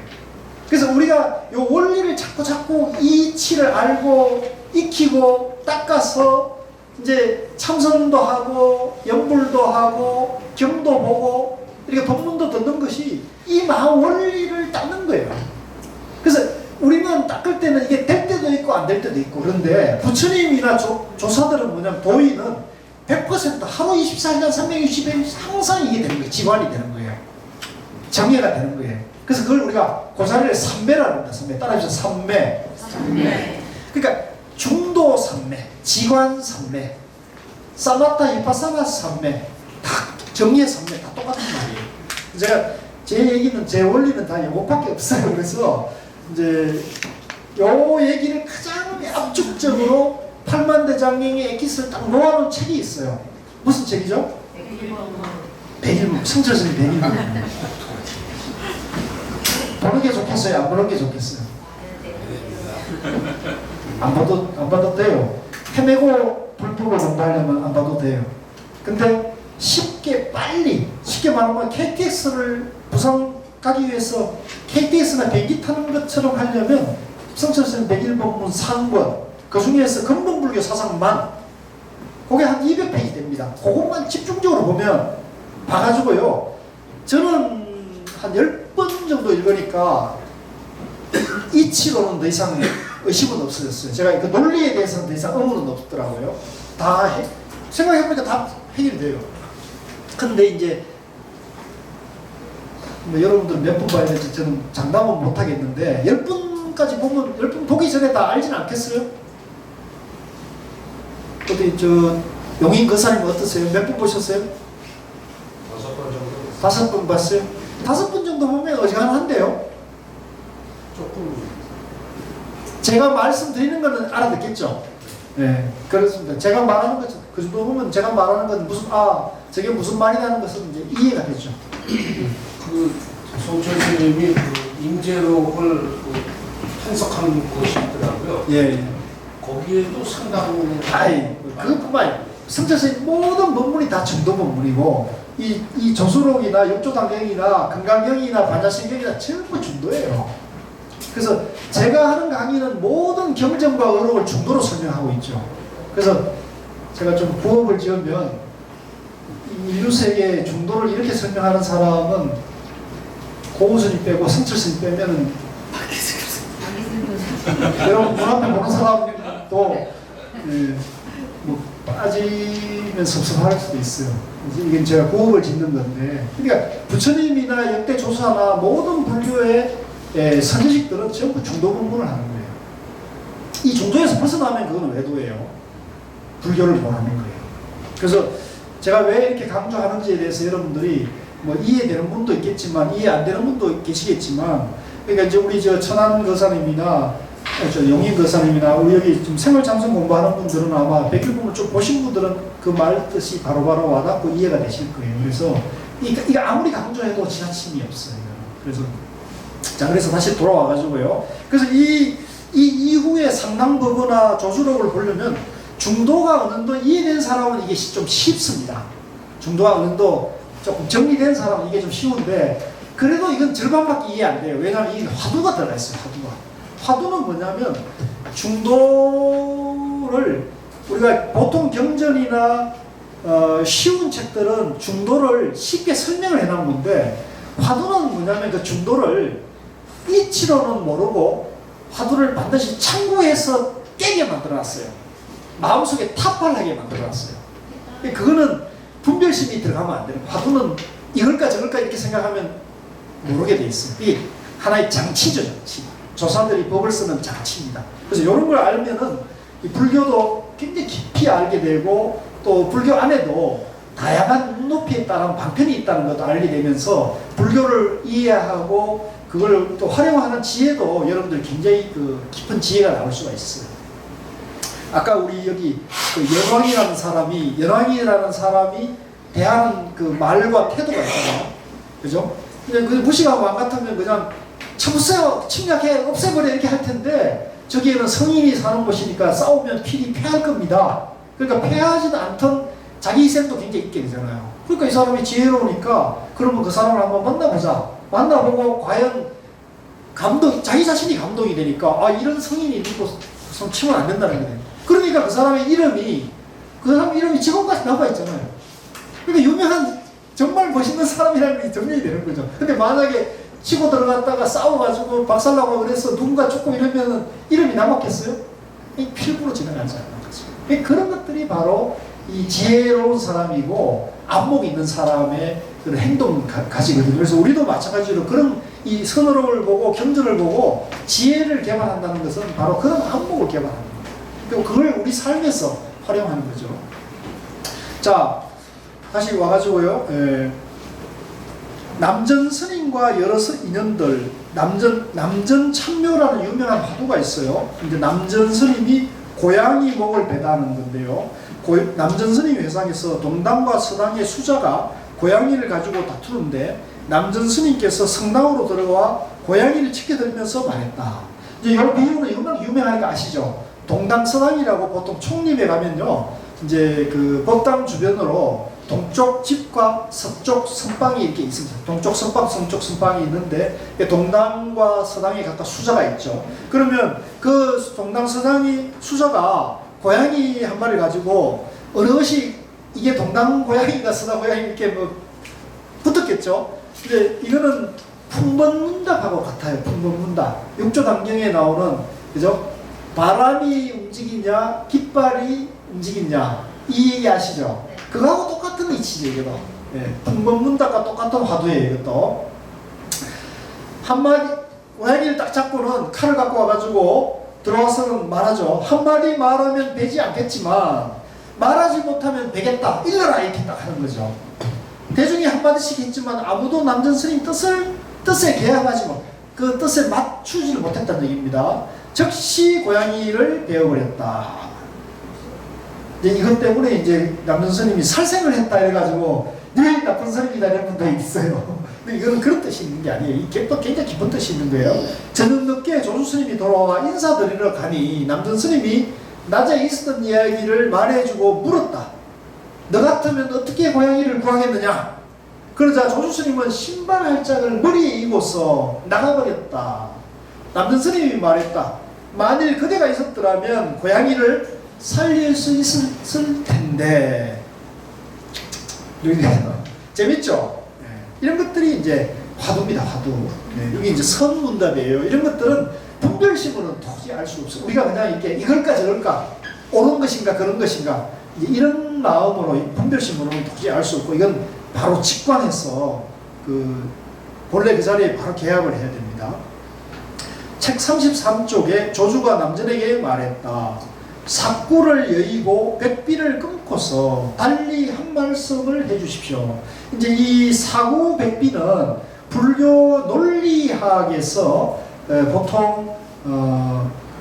A: 그래서 우리가 이 원리를 자꾸 이치를 알고 익히고 닦아서 이제 참선도 하고 염불도 하고 경도 보고 이렇게 법문도 듣는 것이 이 마음 원리를 닦는 거예요. 그래서 우리는 닦을 때는 이게 될 때도 있고 안 될 때도 있고, 그런데 부처님이나 조사들은 뭐냐면 도인은 100% 하루 24시간 360일 항상 이게 되는 거예요. 지관이 되는 거예요. 정예가 되는 거예요. 그래서 그걸 우리가 고사리를 삼매라고 합니다. 삼매. 따라해서 삼매. 그러니까 중도 삼매, 지관 삼매, 사마타 이파사나 삼매, 다 정예 삼매 다 똑같은 말이에요. 제가 제 얘기는 제 원리는 다 이것밖에 없어요. 그래서 이제 요 얘기를 가장 압축적으로 팔만대장경의 엑기스를 딱 모아놓은 책이 있어요. 무슨 책이죠? 백일문. 성철스님 백일문. 보는 게 좋겠어요? 안 보는 게 좋겠어요? 안 봐도 돼요. 헤매고 불법을 공부하려면 안 봐도 돼요. 근데 쉽게 말하면 KTX를 부산 가기 위해서 KTX나 비행기 타는 것처럼 하려면 성철스님 백일법문 상권, 그 중에서 근본불교 사상만 그게 한 200페이지 됩니다. 그것만 집중적으로 보면 봐가지고요. 저는 한 10번 정도 읽으니까 이치로는 더 이상 의심은 없어졌어요. 제가 그 논리에 대해서는 더 이상 의문은 없더라고요. 생각해보니까 다 해결이 돼요. 근데 이제 뭐 여러분들 몇 번 봐야 될지 저는 장담은 못 하겠는데 10분까지 보면 10분 보기 전에 다 알지는 않겠어요? 어디 용인 거사님 어떠세요? 몇 분 보셨어요?
C: 5번 정도.
A: 5번 봤어요? 5번 정도 보면 어지간한데요?
C: 조금.
A: 제가 말씀드리는 거는 알아듣겠죠? 네, 그렇습니다. 제가 말하는 것, 그 정도 보면 제가 말하는 건 저게 무슨 말이라는 것은 이제 이해가 되죠.
C: 그 송철 스님이 그 임재록을 한석한 곳이 있더라고요.
A: 예.
C: 거기에도 상당.
A: 그것뿐만 아니라 성철 스님 모든 법문이 다 정도 법문이고 이 조수록이나 역조당경이나 금강경이나 반야신경이나 전부 중도예요. 그래서 제가 하는 강의는 모든 경전과 의록을 중도로 설명하고 있죠. 그래서 제가 좀 부업을 지으면 인류세계 중도를 이렇게 설명하는 사람은 고우스님 빼고 성철스님 빼면은 여러분 문 앞에 보는 사람도 뭐 빠지면 섭섭할 수도 있어요. 이게 제가 부업을 짓는 건데, 그러니까 부처님이나 역대 조사나 모든 불교의 선지식들은 전부 중도 공부를 하는 거예요. 이 중도에서 벗어나면 그건 외도예요. 불교를 모르는 거예요. 그래서 제가 왜 이렇게 강조하는지에 대해서 여러분들이 뭐 이해되는 분도 있겠지만 이해 안 되는 분도 계시겠지만 그러니까 이제 우리 저 천안 거사님이나 저 용인 거사님이나 우리 여기 좀 생활장성 공부하는 분들은 아마 백일봉을 좀 보신 분들은 그 말 뜻이 바로바로 와닿고 이해가 되실 거예요. 그래서 이거 아무리 강조해도 지나침이 없어요. 그래서 자, 그래서 다시 돌아와가지고요. 그래서 이 이후에 상당부거나 조주록을 보려면 중도가 어느 정도 이해된 사람은 이게 좀 쉽습니다. 중도가 어느 정도 조금 정리된 사람은 이게 좀 쉬운데, 그래도 이건 절반밖에 이해 안 돼요. 왜냐하면 이게 화두가 들어가 있어요. 화두는 뭐냐면, 중도를 우리가 보통 경전이나 쉬운 책들은 중도를 쉽게 설명을 해놓은 건데, 화두는 뭐냐면 그 중도를 이치로는 모르고 화두를 반드시 참고해서 깨게 만들어놨어요. 마음속에 탑발하게 만들어놨어요. 그거는 분별심이 들어가면 안 돼요. 화두는 이걸까 저걸까 이렇게 생각하면 모르게 돼 있어요. 이게 하나의 장치죠, 장치. 조사들이 법을 쓰는 장치입니다. 그래서 이런 걸 알면은 이 불교도 굉장히 깊이 알게 되고, 또 불교 안에도 다양한 눈높이에 따른 방편이 있다는 것도 알게 되면서 불교를 이해하고 그걸 또 활용하는 지혜도 여러분들 굉장히 그 깊은 지혜가 나올 수가 있어요. 아까 우리 여기 그 연왕이라는 사람이 대하는 그 말과 태도가 있잖아요. 그죠? 그냥 그 무시하고 안 같으면 그냥 쳐부세요, 침략해, 없애버려 이렇게 할 텐데, 저기에는 성인이 사는 곳이니까 싸우면 필히 패할 겁니다. 그러니까 패하지는 않던 자기 희생도 굉장히 있게 되잖아요. 그러니까 이 사람이 지혜로우니까 그러면 그 사람을 한번 만나보자. 만나보고 과연 자기 자신이 감동이 되니까, 아, 이런 성인이 있는 곳 치면 안 된다는 거예요. 그러니까 그 사람 이름이 지금까지 남아 있잖아요. 그러니까 유명한 정말 멋있는 사람이라는 게 정리가 되는 거죠. 근데 만약에 치고 들어갔다가 싸워가지고 박살나고 그래서 누군가 죽고 이러면은 이름이 남았겠어요? 필부로 지나가지 않는 거죠. 그런 것들이 바로 이 지혜로운 사람이고 안목 있는 사람의 그런 행동 가지거든요. 그래서 우리도 마찬가지로 그런 이 선어록을 보고 경전을 보고 지혜를 개발한다는 것은 바로 그런 안목을 개발하는 거예요. 그리고 그걸 우리 삶에서 활용하는 거죠. 자, 다시 와가지고요. 남전 스님과 여러 인연들, 남전 참묘라는 유명한 화두가 있어요. 이제 남전 스님이 고양이 목을 배다는 건데요. 남전 스님 회상에서 동당과 서당의 수자가 고양이를 가지고 다투는데, 남전 스님께서 성당으로 들어와 고양이를 지켜들면서 말했다. 이제 이 비유는 유명한 거 아시죠? 동당 서당이라고 보통 총림에 가면요, 이제 그 법당 주변으로 동쪽 집과 서쪽 선방이 이렇게 있습니다. 동쪽 선방, 서쪽 선방이 있는데 동당과 서당이 각각 수자가 있죠. 그러면 그 동당 서당이 수자가 고양이 한 마리를 가지고 어느 것이 이게 동당 고양이가 서당 고양이 이렇게 뭐 붙었겠죠. 근데 이거는 풍번문답하고 같아요. 풍번문답. 육조당경에 나오는, 그죠? 바람이 움직이냐, 깃발이 움직이냐, 이 얘기 아시죠? 네. 그거하고 똑같은 이치죠, 이거도. 예, 풍번문답과 똑같은 화두예요, 이것도. 한 마리, 고양이를 딱 잡고는 칼을 갖고 와가지고 들어와서는 말하죠. 한 마리 말하면 베지 않겠지만, 말하지 못하면 베겠다, 일러라, 이렇게 딱 하는 거죠. 대중이 한마디씩 했지만 아무도 남전 스님 뜻에 개합하지 못, 그 뜻에 맞추지를 못했다는 얘기입니다. 즉시 고양이를 베어버렸다. 이제 이것 때문에 이제 남전 스님이 살생을 했다 해가지고 네 나쁜 스님이다 이런 분도 있어요. 근데 이거는 그런 뜻이 있는 게 아니에요. 이게 또 굉장히 깊은 뜻이 있는 거예요. 저녁 늦게 조주 스님이 돌아와 인사드리러 가니 남전 스님이 낮에 있었던 이야기를 말해주고 물었다. 너 같으면 어떻게 고양이를 구하겠느냐? 그러자 조주 스님은 신발 할짝을 머리에 입고서 나가버렸다. 남전 스님이 말했다. 만일 그대가 있었더라면 고양이를 살릴 수 있을 텐데. 재밌죠? 네. 이런 것들이 이제 화두입니다, 화두. 네. 여기 이제 선문답이에요. 이런 것들은 분별심으로는 도저히 알 수 없어요. 우리가 그냥 이렇게 이걸까 저걸까, 옳은 것인가 그런 것인가, 이제 이런 마음으로, 분별심으로는 도저히 알 수 없고, 이건 바로 직관해서 본래 그 자리에 바로 개합을 해야 됩니다. 책 33쪽에 조주가 남전에게 말했다. 삭구를 여의고 백비를 끊고 끊고서 달리 한 말씀을 해주십시오. 이제 이 사구백비는 불교 논리학에서 보통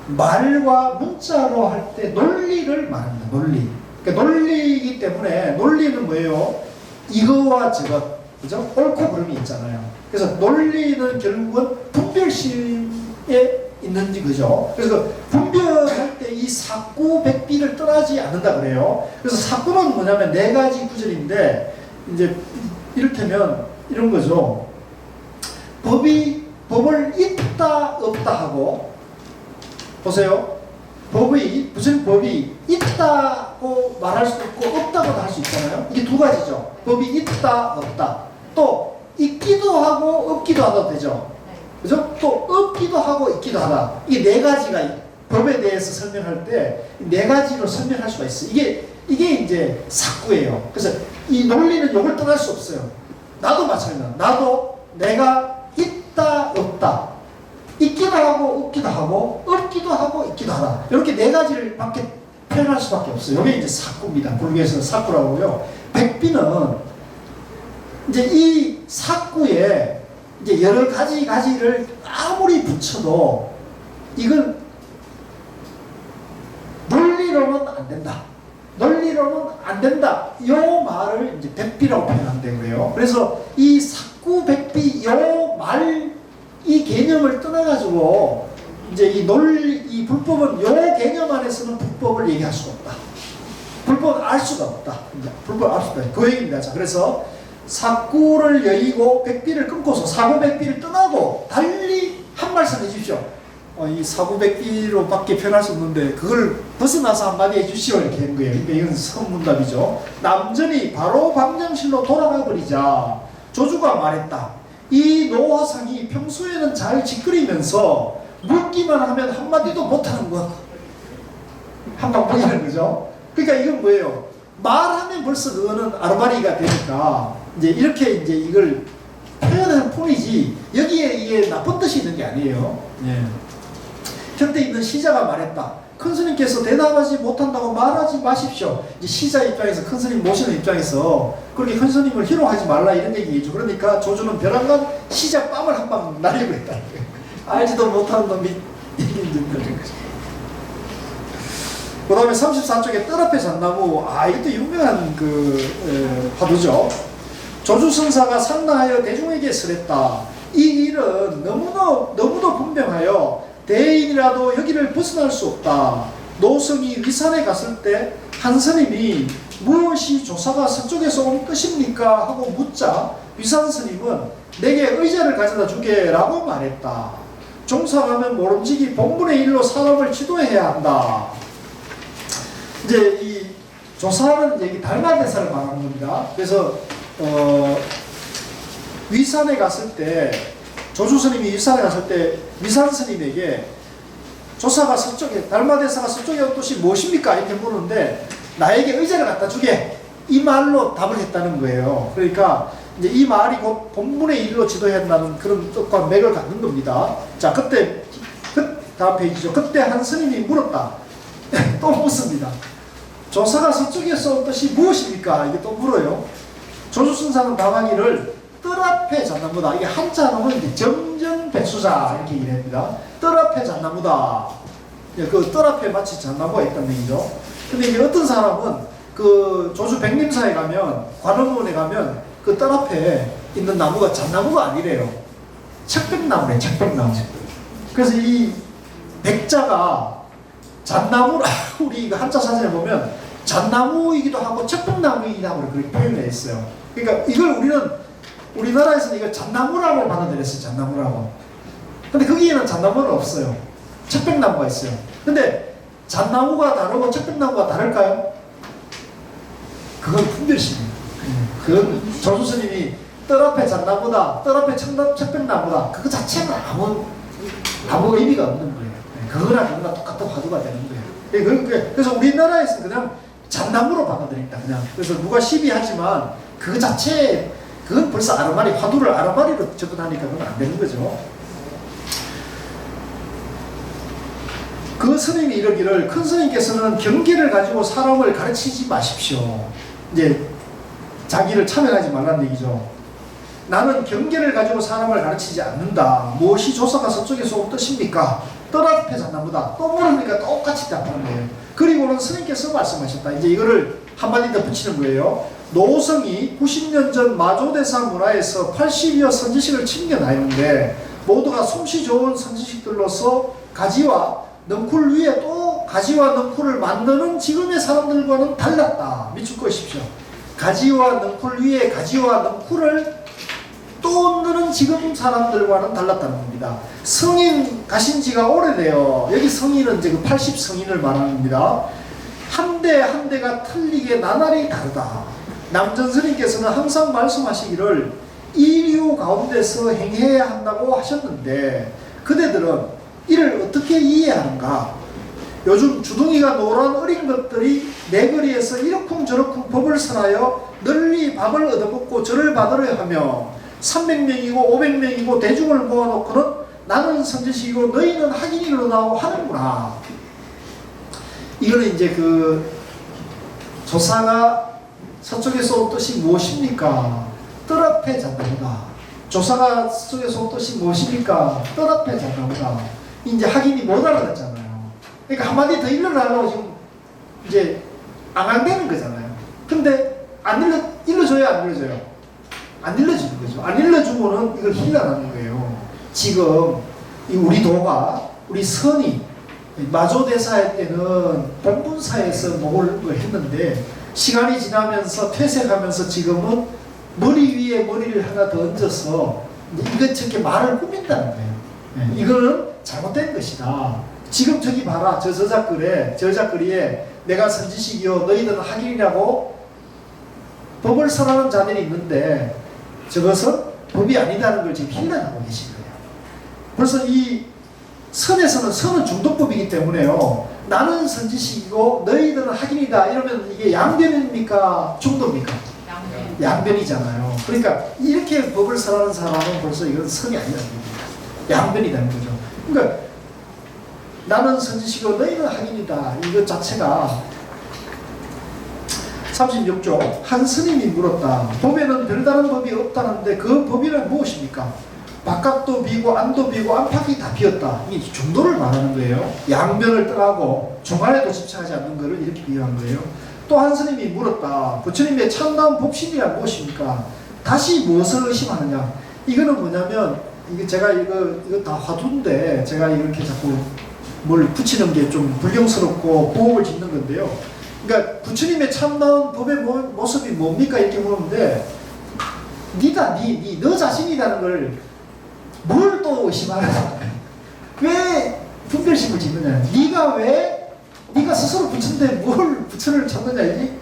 A: 말과 문자로 할 때 논리를 말합니다. 논리. 그러니까 논리이기 때문에 논리는 뭐예요? 이거와 저것, 그죠? 옳고 그름이 있잖아요. 그래서 논리는 결국은 분별심에 있는지 그죠? 그래서 분별할 때 이 사구백비를 떠나지 않는다 그래요. 그래서 사구는 뭐냐면 네 가지 구절인데 이제 이를테면 이런 거죠. 법을 있다 없다 하고 보세요. 무슨 법이 있다고 말할 수도 있고 없다고도 할 수 있잖아요. 이게 두 가지죠. 법이 있다 없다. 또 있기도 하고 없기도 하다 되죠. 그죠? 또 없기도 하고 있기도 하다. 이 네 가지가 법에 대해서 설명할 때 네 가지로 설명할 수가 있어요. 이게 이제 사구예요. 그래서 이 논리는 이걸 떠날 수 없어요. 나도 마찬가지다. 나도 내가 있다 없다. 있기도 하고 없기도 하고 없기도 하고 있기도 하다. 이렇게 네 가지를 밖에 표현할 수밖에 없어요. 이게 이제 사구입니다. 불교에서는 사구라고 하고요. 백비는 이제 이 사구에 이제 여러 가지를 아무리 붙여도 이건 논리로는 안 된다. 논리로는 안 된다. 이 말을 이제 백비라고 표현한다고 그래요. 그래서 이 사구백비 이 개념을 떠나가지고 이제 이 불법은 요 개념 안에서는 불법을 얘기할 수가 없다. 불법을 알 수가 없다. 불법을 알 수가 없다. 그 얘기입니다. 자, 그래서 사구를 여의고 백비를 끊고서 사구백비를 떠나고 달리 한 말씀 해주십시오. 이 사구백비로 밖에 표현할 수 없는데 그걸 벗어나서 한마디 해주시오 이렇게 한 거예요. 그러니까 이건 성문답이죠. 남전이 바로 방정실로 돌아가 버리자 조주가 말했다. 이 노화상이 평소에는 잘 짓거리면서 묻기만 하면 한마디도 못하는 거. 한방 보이는 거죠. 그러니까 이건 뭐예요? 말하면 벌써 그거는 아르바리가 되니까 이제 이렇게 이제 이걸 표현하는 뿐이지 여기에 이게 나쁜 뜻이 있는 게 아니에요. 예. 곁에 있는 시자가 말했다. 큰 스님께서 대답하지 못한다고 말하지 마십시오. 이제 시자 입장에서 큰 스님 모시는 입장에서 그렇게 큰 스님을 희롱하지 말라 이런 얘기죠. 그러니까 조주는 벼랑간 시자 뺨을 한 방 날리고 있다는 거예요. 알지도 못하는 놈이 얘기인 거죠. 그 다음에 34쪽에 뜰 앞에 잣나무. 이것도 유명한 화두죠. 조주선사가 상나하여 대중에게 설했다. 이 일은 너무도 분명하여 대인이라도 여기를 벗어날 수 없다. 노성이 위산에 갔을 때 한 스님이 무엇이 조사가 서쪽에서 온 뜻입니까? 하고 묻자 위산 스님은 내게 의자를 가져다 주게 라고 말했다. 종사가면 모름지기 본분의 일로 사람을 지도해야 한다. 이제 이 조사는 얘기 달마대사를 말하는 겁니다. 그래서 위산에 갔을 때 조주 스님이 위산에 갔을 때 위산 스님에게 조사가 서쪽에 달마대사가 서쪽에 온 뜻이 무엇입니까? 이렇게 물었는데 나에게 의자를 갖다 주게 이 말로 답을 했다는 거예요. 그러니까 이제 이 말이 곧 본문의 일로 지도해야 한다는 그런 뜻과 맥을 갖는 겁니다. 자, 다음 페이지죠. 그때 한 스님이 물었다. 또 묻습니다. 조사가 서쪽에서 온 뜻이 무엇입니까? 이게 또 물어요. 조주선사는 답하기를 뜰 앞에 잣나무다. 이게 한자로는 이제 점정백수자 이렇게 얘기합니다. 뜰 앞에 잣나무다. 그 뜰 앞에 마치 잣나무가 있다는 얘기죠. 근데 이게 어떤 사람은 그 조주 백림사에 가면 관음원에 가면 그 뜰 앞에 있는 나무가 잣나무가 아니래요. 책백나무래. 책백나무. 그래서 이 백자가 잣나무라 우리 이거 한자 사전에 보면 잣나무이기도 하고 책백나무이기도 하고 그렇게 표현을 했어요. 그러니까 이걸 우리나라에서는 이걸 잣나무라고 받아들였어요. 잣나무라고. 근데 거기에는 잣나무는 없어요. 책백나무가 있어요. 근데 잣나무가 다르고 책백나무가 다를까요? 그건 분별심이에요. 그건 조수스님이 뜰 앞에 잣나무다, 뜰 앞에 책백나무다. 그거 자체는 아무 의미가 없는 거예요. 그거나 똑같은 화두가 되는 거예요. 그래서 우리나라에서는 그냥 잣나무로 받아들인다. 그냥. 그래서 누가 시비하지만 그 자체 그건 벌써 아르마리, 화두를 아르마리로 접근하니까 그건 안 되는 거죠. 그 스님이 이러기를 큰 스님께서는 경계를 가지고 사람을 가르치지 마십시오. 이제 자기를 차별하지 말라는 얘기죠. 나는 경계를 가지고 사람을 가르치지 않는다. 무엇이 조사가 서쪽에서 온 뜻입니까? 뜰 앞에 잣나무다. 또 모릅니까? 똑같이 답하는 거예요. 그리고는 스님께서 말씀하셨다. 이제 이거를 한마디 더 붙이는 거예요. 노성이 90년 전 마조대사 문화에서 80여 선지식을 챙겨놔있는데 모두가 솜씨 좋은 선지식들로서 가지와 넝쿨 위에 또 가지와 넝쿨을 만드는 지금의 사람들과는 달랐다. 미축 것이십시오. 가지와 넝쿨 위에 가지와 넝쿨을 또 넣는 지금 사람들과는 달랐다는 겁니다. 성인 가신 지가 오래돼요. 여기 성인은 이제 그 80성인을 말하는 겁니다. 한 대 한 대가 틀리게 나날이 다르다. 남전 스님께서는 항상 말씀하시기를 이류 가운데서 행해야 한다고 하셨는데 그대들은 이를 어떻게 이해하는가? 요즘 주둥이가 노란 어린 것들이 내거리에서 이러쿵저러쿵 법을 설하여 널리 밥을 얻어먹고 절을 받으려 하며 300명이고 500명이고 대중을 모아놓고는 나는 선지식이고 너희는 학인이로나고 하는구나. 이거는 이제 그 조사가 서쪽에서 온 뜻이 무엇입니까? 뜰 앞에 잣나무다. 조사가 서쪽에서 온 뜻이 무엇입니까? 뜰 앞에 잣나무다. 이제 학인이 못 알아듣잖아요. 그러니까 한마디 더 일러라고 지금 이제 앙앙대는 거잖아요. 근데 일러줘요, 안 일러줘요? 안 일러주는 거죠. 안 일러주고는 이걸 힐러라는 거예요. 지금 우리 도가, 우리 선이 마조대사의 때는 본분사에서 목을 했는데 시간이 지나면서 퇴색하면서 지금은 머리 위에 머리를 하나 더 얹어서 이것저것 말을 꾸민다는 거예요. 이거는 잘못된 것이다. 지금 저기 봐라. 저 저작거리에 내가 선지식이요 너희들은 학인이라고 법을 설하는 자들이 있는데 저것은 법이 아니다는 걸 지금 힐난하고 계신 거예요. 그래서 이 선은 중도법이기 때문에요. 나는 선지식이고 너희들은 학인이다 이러면 이게 양변입니까? 중도입니까? 양변이잖아요. 그러니까 이렇게 법을 설하는 사람은 벌써 이건 선이 아니라는 겁니다. 양변이라는 거죠. 그러니까 나는 선지식이고 너희는 학인이다. 이것 자체가 36조 한 스님이 물었다. 법에는 별다른 법이 없다는데 그 법이란 무엇입니까? 바깥도 비고 안도 비고 안팎이 다 비었다. 이 중도를 말하는 거예요. 양변을 떠나고 중간에도 집착하지 않는 것을 이렇게 비유한 거예요. 또 한 스님이 물었다. 부처님의 참다운 법신이란 무엇입니까? 다시 무엇을 의심하느냐? 이거는 뭐냐면 이게 제가 이거 다 화두인데 제가 이렇게 자꾸 뭘 붙이는 게 좀 불경스럽고 보험을 짓는 건데요. 그러니까 부처님의 참다운 법의 모습이 뭡니까? 이렇게 물었는데 니다, 너 자신이라는 걸 뭘 또 의심하느냐? 왜 분별심을 짓느냐? 네가 스스로 부처인데 뭘 부처를 찾느냐 이지?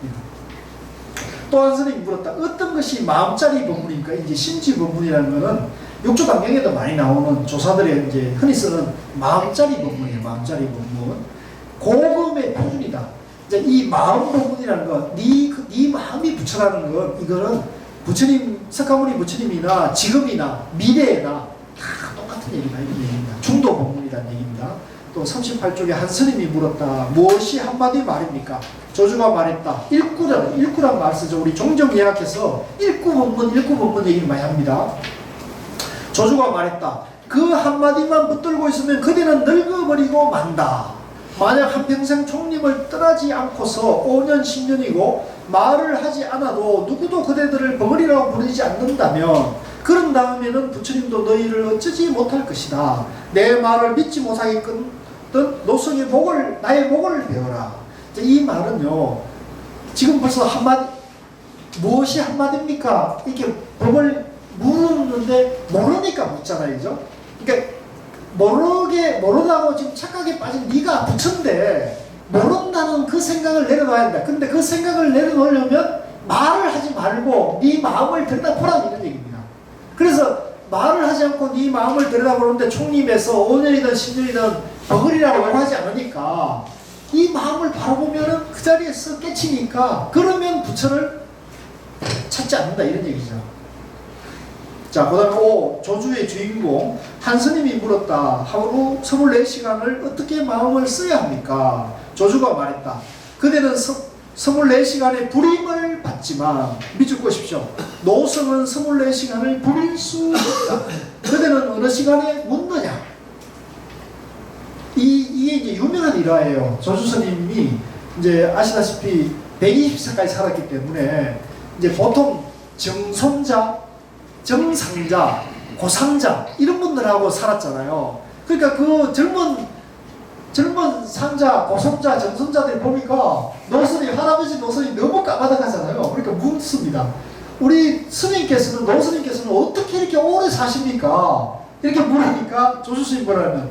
A: 또 한 스님이 물었다. 어떤 것이 마음짜리 법문입니까? 이제 심지 법문이라는 거는 육조 강경에도 많이 나오는 조사들의 이제 흔히 쓰는 마음짜리 법문이에요. 마음짜리 법문. 고금의 표준이다. 이제 이 마음 법문이라는 건 네 마음이 부처라는 건 이거는 부처님 석가모니 부처님이나 지금이나 미래나 다 똑같은 얘기다. 이런 얘기입니다. 중도 법문이라는 얘기입니다. 또 38쪽에 한 스님이 물었다. 무엇이 한마디 말입니까? 조주가 말했다. 일구란 말 쓰죠. 우리 종종 예약해서 일구 법문 얘기를 많이 합니다. 조주가 말했다. 그 한마디만 붙들고 있으면 그대는 늙어버리고 만다. 만약 한평생 총림을 떠나지 않고서 5년 10년이고 말을 하지 않아도 누구도 그대들을 벙어리라고 부르지 않는다면 그런 다음에는 부처님도 너희를 어쩌지 못할 것이다. 내 말을 믿지 못하게끔 노성의 나의 목을 베어라. 이 말은요, 지금 벌써 한마디, 무엇이 한마디입니까? 이렇게 법을 물었는데 모르니까 묻잖아요. 그죠? 그러니까 모르다고 지금 착각에 빠진 네가 부처인데 모른다는 그 생각을 내려놔야 된다. 근데 그 생각을 내려놓으려면 말을 하지 말고 네 마음을 들여다보라 이런 얘기입니다. 그래서 말을 하지 않고 네 마음을 들여다보는데 총림에서 5년이든 10년이든 버글이라고 말하지 않으니까 이 마음을 바라보면 그 자리에서 깨치니까 그러면 부처를 찾지 않는다 이런 얘기죠. 자, 그 다음에 5. 조주의 주인공. 한 스님이 물었다. 하루 24시간을 어떻게 마음을 써야 합니까? 조주가 말했다. 그대는 24시간의 불임을 받지만 믿을 것이십시오. 노성은 24시간을 부릴 수 없다. 그대는 어느 시간에 묻느냐? 이게 이제 유명한 일화예요. 조주 스님이 이제 아시다시피 120세까지 살았기 때문에 이제 보통 정손자, 정상자, 고상자 이런 분들하고 살았잖아요. 그러니까 그 젊은 상자, 고손자, 정손자들이 보니까 노선이 할아버지 노선이 너무 까마득하잖아요. 그러니까 묻습니다. 우리 스님께서는 노스님께서는 어떻게 이렇게 오래 사십니까? 이렇게 물으니까 조수스님 뭐라면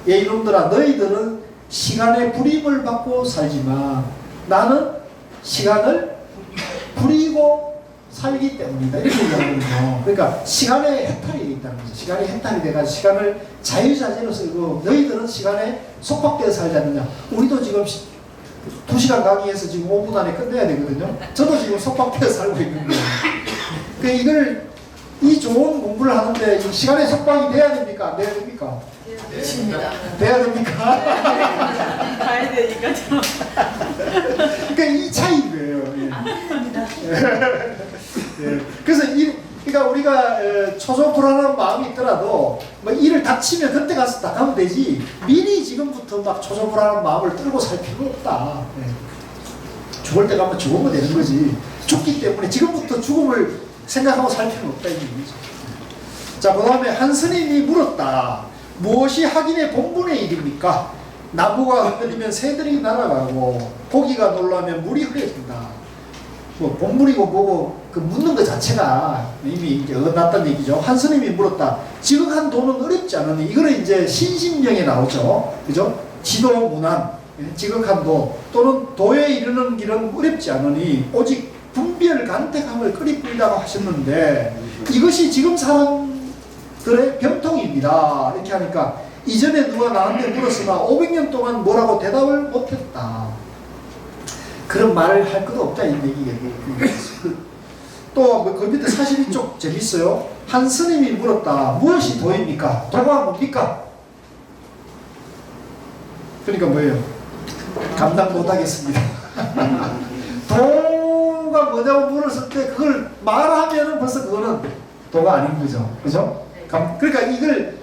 A: 예 이놈들아 너희들은 시간의 불임을 받고 살지만 나는 시간을 부리고 살기 때문이다. 이렇게 얘기하거든요. 그러니까 시간에 해탈이 있다는 거죠. 시간이 해탈이 돼가지고 시간을 자유자재로 쓰고 너희들은 시간에 속박되어 살지 않느냐. 우리도 지금 2시간 강의해서 지금 5분 안에 끝내야 되거든요. 저도 지금 속박되어 살고 있는 거예요. 그러니까 이걸 이 좋은 공부를 하는데 이 시간에 속박이 돼야 됩니까? 안 돼야 됩니까? 돼야 됩니까?
E: 가야 되니까 좀.
A: 그러니까 이 차이인 거예요. 예. 그래서 그러니까 우리가 초조 불안한 마음이 있더라도 뭐 일을 닥치면 그때 가서 딱 하면 되지 미리 지금부터 막 초조 불안한 마음을 들고 살 필요가 없다. 예. 죽을 때 가면 죽으면 되는 거지. 죽기 때문에 지금부터 죽음을 생각하고 살 필요는 없다 이 얘기죠. 자, 그 다음에 한 스님이 물었다. 무엇이 학인의 본분의 일입니까? 나무가 흔들리면 새들이 날아가고 고기가 놀라면 물이 흐려진다. 뭐 본분이고 뭐고 그 묻는 것 자체가 이미 이제 어긋났다는 얘기죠. 한 스님이 물었다. 지극한 도는 어렵지 않으니 이거는 이제 신신명에 나오죠. 그죠? 지도 무난, 지극한 도 또는 도에 이르는 길은 어렵지 않으니 오직 분별 간택함을 끓이뿌리다고 하셨는데 이것이 지금 사람들의 병통입니다. 이렇게 하니까 이전에 누가 나한테 물었으나 500년 동안 뭐라고 대답을 못했다. 그런 말을 할 것도 없다 이 얘기겠네요. 또 그 밑에 42쪽 재밌어요. 한 스님이 물었다. 무엇이 도입니까? 도가 뭡니까? 그러니까 뭐예요? 감당 못하겠습니다. 도가 뭐냐고 물었을 때 그걸 말하면은 벌써 그거는 도가 아닌 거죠. 그죠? 그러니까 이걸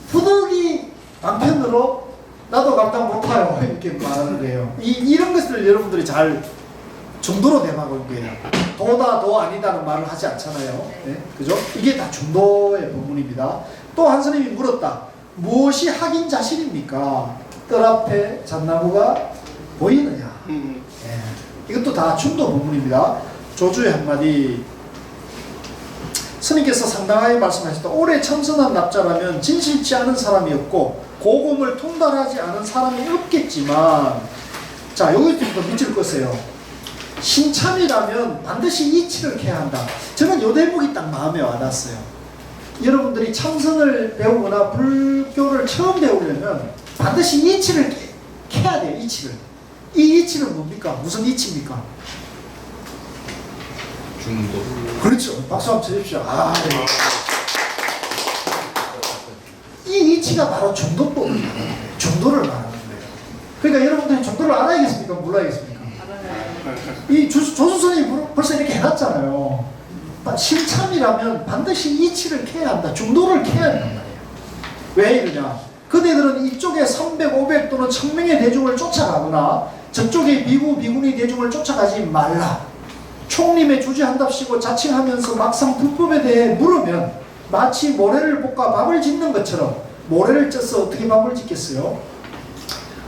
A: 후덕이 방편으로 나도 감당 못해요 이렇게 말하는 거예요. 이런 것을 여러분들이 잘 중도로 대마고 있는 거예요. 도다 도 아니다는 말을 하지 않잖아요. 네? 그죠? 이게 다 중도의 부분입니다. 또 한 스님이 물었다. 무엇이 학인 자신입니까? 뜰 앞에 잣나무가 보이느냐? 네. 이것도 다 중도 부분입니다. 조주의 한마디. 스님께서 상당하게 말씀하셨다. 오래 청선한 납자라면 진실치 않은 사람이 없고 고금을 통달하지 않은 사람이 없겠지만 자 여기부터 밑줄 거세요. 신참이라면 반드시 이치를 캐야 한다. 저는 이 대목이 딱 마음에 와닿았어요. 여러분들이 참선을 배우거나 불교를 처음 배우려면 반드시 이치를 캐야 돼요. 이치를. 이 이치는 뭡니까? 무슨 이치입니까?
C: 중도.
A: 그렇죠. 박수 한번 쳐주십시오. 이 이치가 바로 중도법을 말하는 거예요. 중도를 말하는 거예요. 그러니까 여러분들이 중도를 알아야겠습니까? 몰라야겠습니까? 이 조수선이 벌써 이렇게 해놨잖아요. 실참이라면 반드시 이치를 캐야 한다. 중도를 캐야 한단 말이에요. 왜 이러냐? 그대들은 이쪽에 300, 500 또는 1000명의 대중을 쫓아가거나 저쪽에 비구, 비구니 대중을 쫓아가지 말라. 총림에 주지한답시고 자칭하면서 막상 불법에 대해 물으면 마치 모래를 볶아 밥을 짓는 것처럼 모래를 쪄서 어떻게 밥을 짓겠어요?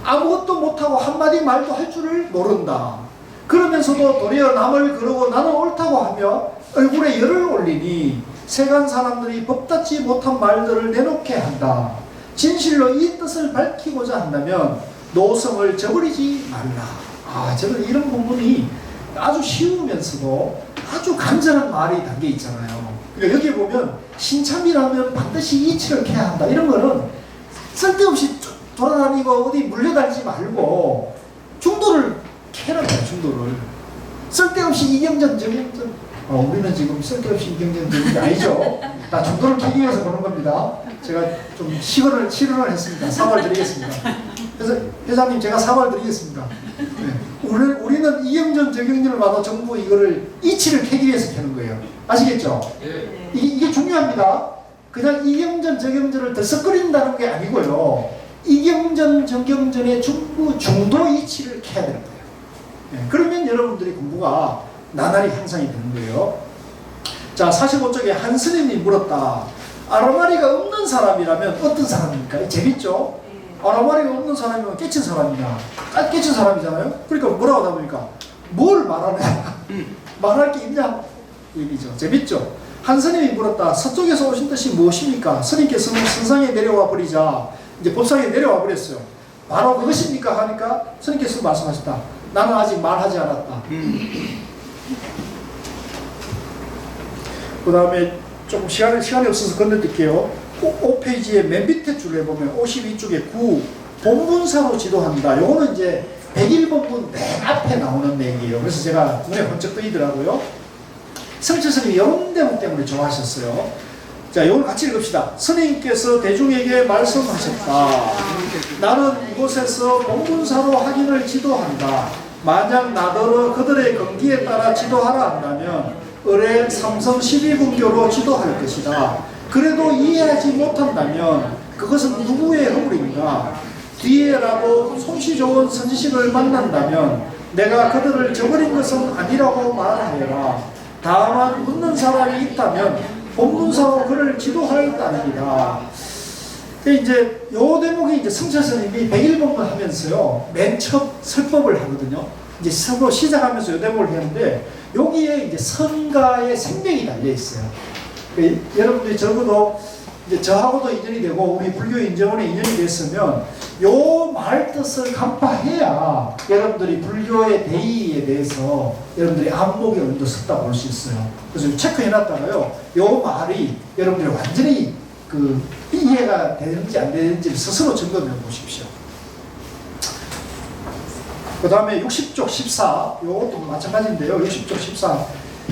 A: 아무것도 못하고 한마디 말도 할 줄을 모른다. 그러면서도 도리어 남을 그러고 나는 옳다고 하며 얼굴에 열을 올리니 세간 사람들이 법답지 못한 말들을 내놓게 한다. 진실로 이 뜻을 밝히고자 한다면 노성을 저버리지 말라. 저는 이런 부분이 아주 쉬우면서도 아주 간절한 말이 담겨 있잖아요. 그러니까 여기 보면 신참이라면 반드시 이치를 캐야 한다. 이런 거는 쓸데없이 돌아다니고 어디 물려다니지 말고 중도를 캐라고요. 중도를 쓸데없이 이경전 저경전 우리는 지금 쓸데없이 경쟁 되는 게 아니죠. 나 중도를 캐기 위해서 보는 겁니다. 제가 좀 실언을 했습니다. 사과를 드리겠습니다. 그래서 회장님 제가 사과를 드리겠습니다. 네. 우리는 이경전 저경전을 봐도 정부 이거를 이치를 캐기 위해서 캐는 거예요. 아시겠죠?
C: 예.
A: 이게 중요합니다. 그냥 이경전 저경전을 들썩거린다는 게 아니고요. 이경전 저경전의 전부 중도 이치를 캐야 되는 거예요. 네. 그러면 여러분들이 공부가 나날이 향상이 되는 거예요. 자, 45쪽에 한 스님이 물었다. 아로마리가 없는 사람이라면 어떤 사람입니까? 재밌죠? 아로마리가 없는 사람이면 깨친 사람이냐? 깨친 사람이잖아요? 그러니까 뭐라고 하다 보니까 뭘 말하느냐? 말할 게 있냐? 얘기죠. 재밌죠? 한 스님이 물었다. 서쪽에서 오신 뜻이 무엇입니까? 스님께서 선상에 내려와 버리자. 이제 법상에 내려와 버렸어요. 바로 그것입니까? 하니까 스님께서 말씀하셨다. 나는 아직 말하지 않았다. 그 다음에 조금 시간이 없어서 건너뛸게요. 5페이지의 맨 밑에 줄에 보면 52쪽에 9 본문사로 지도한다. 요거는 이제 101본문 맨 앞에 나오는 얘기예요. 그래서 제가 눈에 번쩍 뜨이더라고요. 성철 스님이 이런 대목 때문에 좋아하셨어요. 자, 요걸 같이 읽읍시다. 스님께서 대중에게 말씀하셨다. 나는 이곳에서 본문사로 확인을 지도한다. 만약 나더러 그들의 건기에 따라 지도하라 한다면 을의 삼성 12분교로 지도할 것이다. 그래도 이해하지 못한다면 그것은 누구의 허물인가? 뒤에라고 솜씨 좋은 선지식을 만난다면 내가 그들을 저버린 것은 아니라고 말하여라. 다만 묻는 사람이 있다면 본문사로 그를 지도할 따름이다. 이제 요 대목이 이제 성철 스님이 101번만 하면서요, 맨 첫 설법을 하거든요. 이제 설법 시작하면서 요 대목을 했는데, 여기에 이제 선가의 생명이 달려 있어요. 여러분들이 적어도 이제 저하고도 인연이 되고 우리 불교 인정원에 인연이 됐으면 요 말 뜻을 간파해야 여러분들이 불교의 대의에 대해서 여러분들이 안목이 어느 정도 섰다 볼 수 있어요. 그래서 체크해놨다가요, 요 말이 여러분들이 완전히 그 이해가 되는지 안 되는지를 스스로 점검해 보십시오. 그 다음에 60쪽 14, 요것도 마찬가지인데요. 60쪽 14.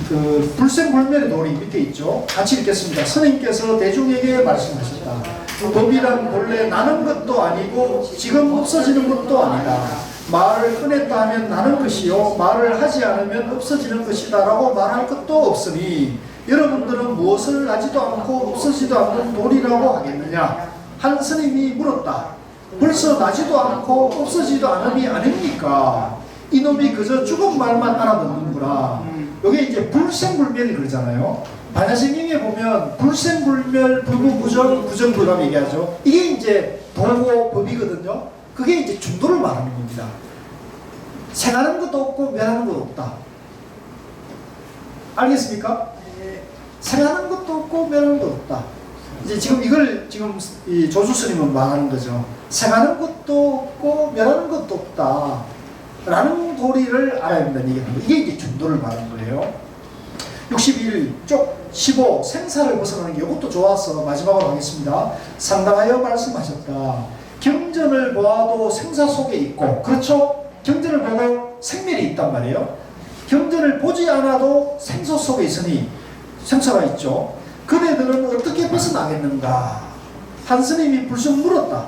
A: 그 불생불멸의 도리 밑에 있죠. 같이 읽겠습니다. 스님께서 대중에게 말씀하셨다. 법이란 본래 나는 것도 아니고 지금 없어지는 것도 아니다. 말을 꺼냈다 하면 나는 것이요 말을 하지 않으면 없어지는 것이다 라고 말할 것도 없으니 여러분들은 무엇을 하지도 않고 없어지도 않는 도리라고 하겠느냐? 한 스님이 물었다. 벌써 나지도 않고 없어지도 않음이 아닙니까? 이놈이 그저 죽은 말만 알아듣는구나. 여기 이제 불생불멸이 그러잖아요. 반야심경에 보면 불생불멸, 불구부정, 부정불감 얘기하죠. 이게 이제 도고법이거든요. 그게 이제 중도를 말하는 겁니다. 생하는 것도 없고 멸하는 것도 없다. 알겠습니까? 생하는 것도 없고 멸하는 것도 없다. 이제 지금 이걸 지금 이 조수 스님은 말하는 거죠. 생하는 것도 없고 멸하는 것도 없다. 라는 도리를 알아야 된다는 얘기입니다. 이게 이제 중도를 말하는 거예요. 61쪽 15 생사를 벗어나는 게 이것도 좋아서 마지막으로 하겠습니다. 상당하여 말씀하셨다. 경전을 보아도 생사 속에 있고, 그렇죠? 경전을 보고 생멸이 있단 말이에요. 경전을 보지 않아도 생사 속에 있으니 생사가 있죠. 그네들은 어떻게 벗어나겠는가? 한 스님이 불쑥 물었다.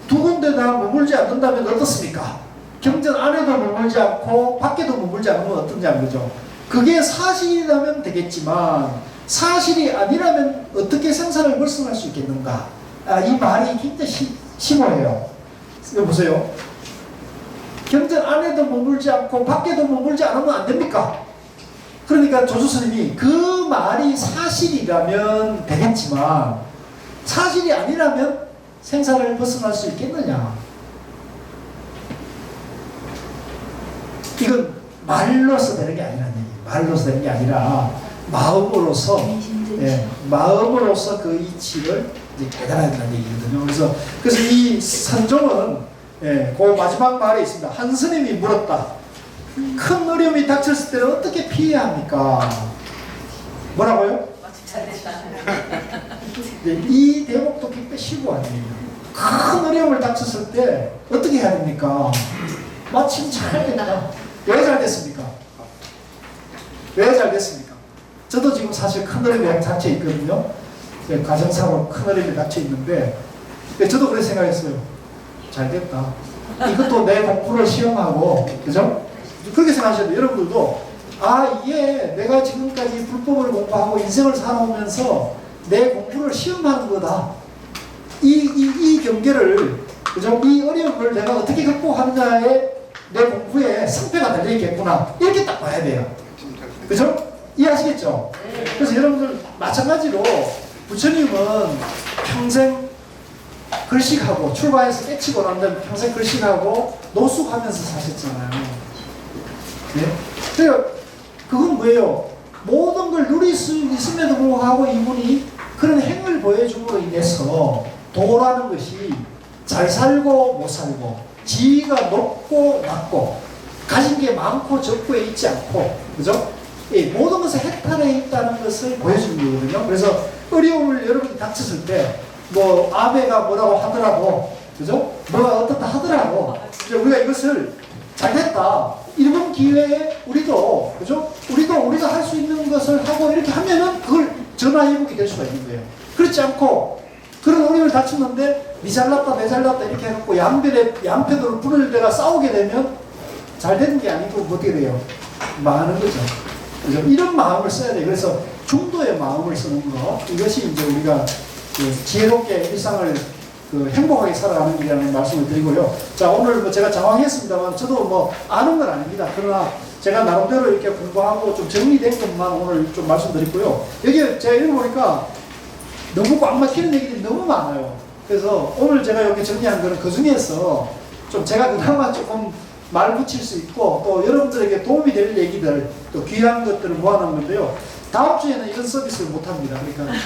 A: 두 군데 다 머물지 않는다면 어떻습니까? 경전 안에도 머물지 않고 밖에도 머물지 않으면 어떤지 안 거죠. 그게 사실이라면 되겠지만 사실이 아니라면 어떻게 생사를 벗어날 수 있겠는가? 이 말이 굉장히 심오해요. 보세요. 경전 안에도 머물지 않고 밖에도 머물지 않으면 안 됩니까? 그러니까 조수스님이 그 말이 사실이라면 되겠지만 사실이 아니라면 생사를 벗어날 수 있겠느냐? 이건 말로서 되는 게 아니라는 얘기예요. 말로서 되는 게 아니라 마음으로서, 마음으로서 그 이치를 이제 깨달아야 된다는 얘기거든요. 그래서 이 선종은 그 마지막 말에 있습니다. 한 스님이 물었다. 큰 어려움이 닥쳤을 때는 어떻게 피해야 합니까? 뭐라고요? 이 대목도 굉장히 심오한 얘기예요. 큰 어려움을 닥쳤을 때 어떻게 해야 됩니까? 마침 잘 됐다. 왜 잘 됐습니까? 왜 잘 됐습니까? 저도 지금 사실 큰 어려움에 갇혀 있거든요. 가정사고 큰 어려움에 갇혀 있는데 저도 그렇게 생각했어요. 잘 됐다. 이것도 내 공부를 시험하고, 그죠? 그렇게 생각하셔야 돼요. 여러분들도 이게 내가 지금까지 불법을 공부하고 인생을 살아오면서 내 공부를 시험하는 거다. 이 경계를, 그죠? 이 어려움을 내가 어떻게 극복하느냐에 내 공부에 승패가 달려있겠구나. 이렇게 딱 봐야 돼요. 그죠? 이해하시겠죠? 그래서 여러분들 마찬가지로 부처님은 평생 글식하고 출가해서 깨치고 난 다음에 평생 글식하고 노숙하면서 사셨잖아요. 네? 그러니까 그건 뭐예요? 모든 걸 누릴 수 있음에도 불구하고 이분이 그런 행을 보여줌으로 인해서 도라는 것이 잘 살고 못 살고 지위가 높고 낮고 가진 게 많고 적고에 있지 않고, 그죠? 모든 것에 해탈해 있다는 것을 보여주는 거거든요. 그래서 어려움을 여러분이 닥쳤을 때 뭐 아베가 뭐라고 하더라도, 그죠? 뭐가 어떻다 하더라도 우리가 이것을 잘됐다, 이번 기회에 우리도, 그죠? 우리가 할 수 있는 것을 하고 이렇게 하면은 그걸 전화해보게 될 수가 있는 거예요. 그렇지 않고 그런 어려움을 닥쳤는데 니 잘났다 내 잘났다 이렇게 해갖고 양편으로 불을 내가 싸우게 되면 잘 되는 게 아니고 어떻게 돼요? 망하는 거죠. 그죠? 이런 마음을 써야 돼요. 그래서 중도의 마음을 쓰는 거, 이것이 이제 우리가 지혜롭게 일상을 행복하게 살아가는 길이라는 말씀을 드리고요. 자, 오늘 뭐 제가 장황했습니다만 저도 뭐 아는 건 아닙니다. 그러나 제가 나름대로 이렇게 공부하고 좀 정리된 것만 오늘 좀 말씀드렸고요. 여기 제가 읽어보니까 너무 꽉 막히는 얘기들이 너무 많아요. 그래서 오늘 제가 여기 정리한 거는 그 중에서 좀 제가 그나마 조금 말 붙일 수 있고 또 여러분들에게 도움이 될 얘기들, 또 귀한 것들을 모아놓은 건데요. 다음 주에는 이런 서비스를 못 합니다. 그러니까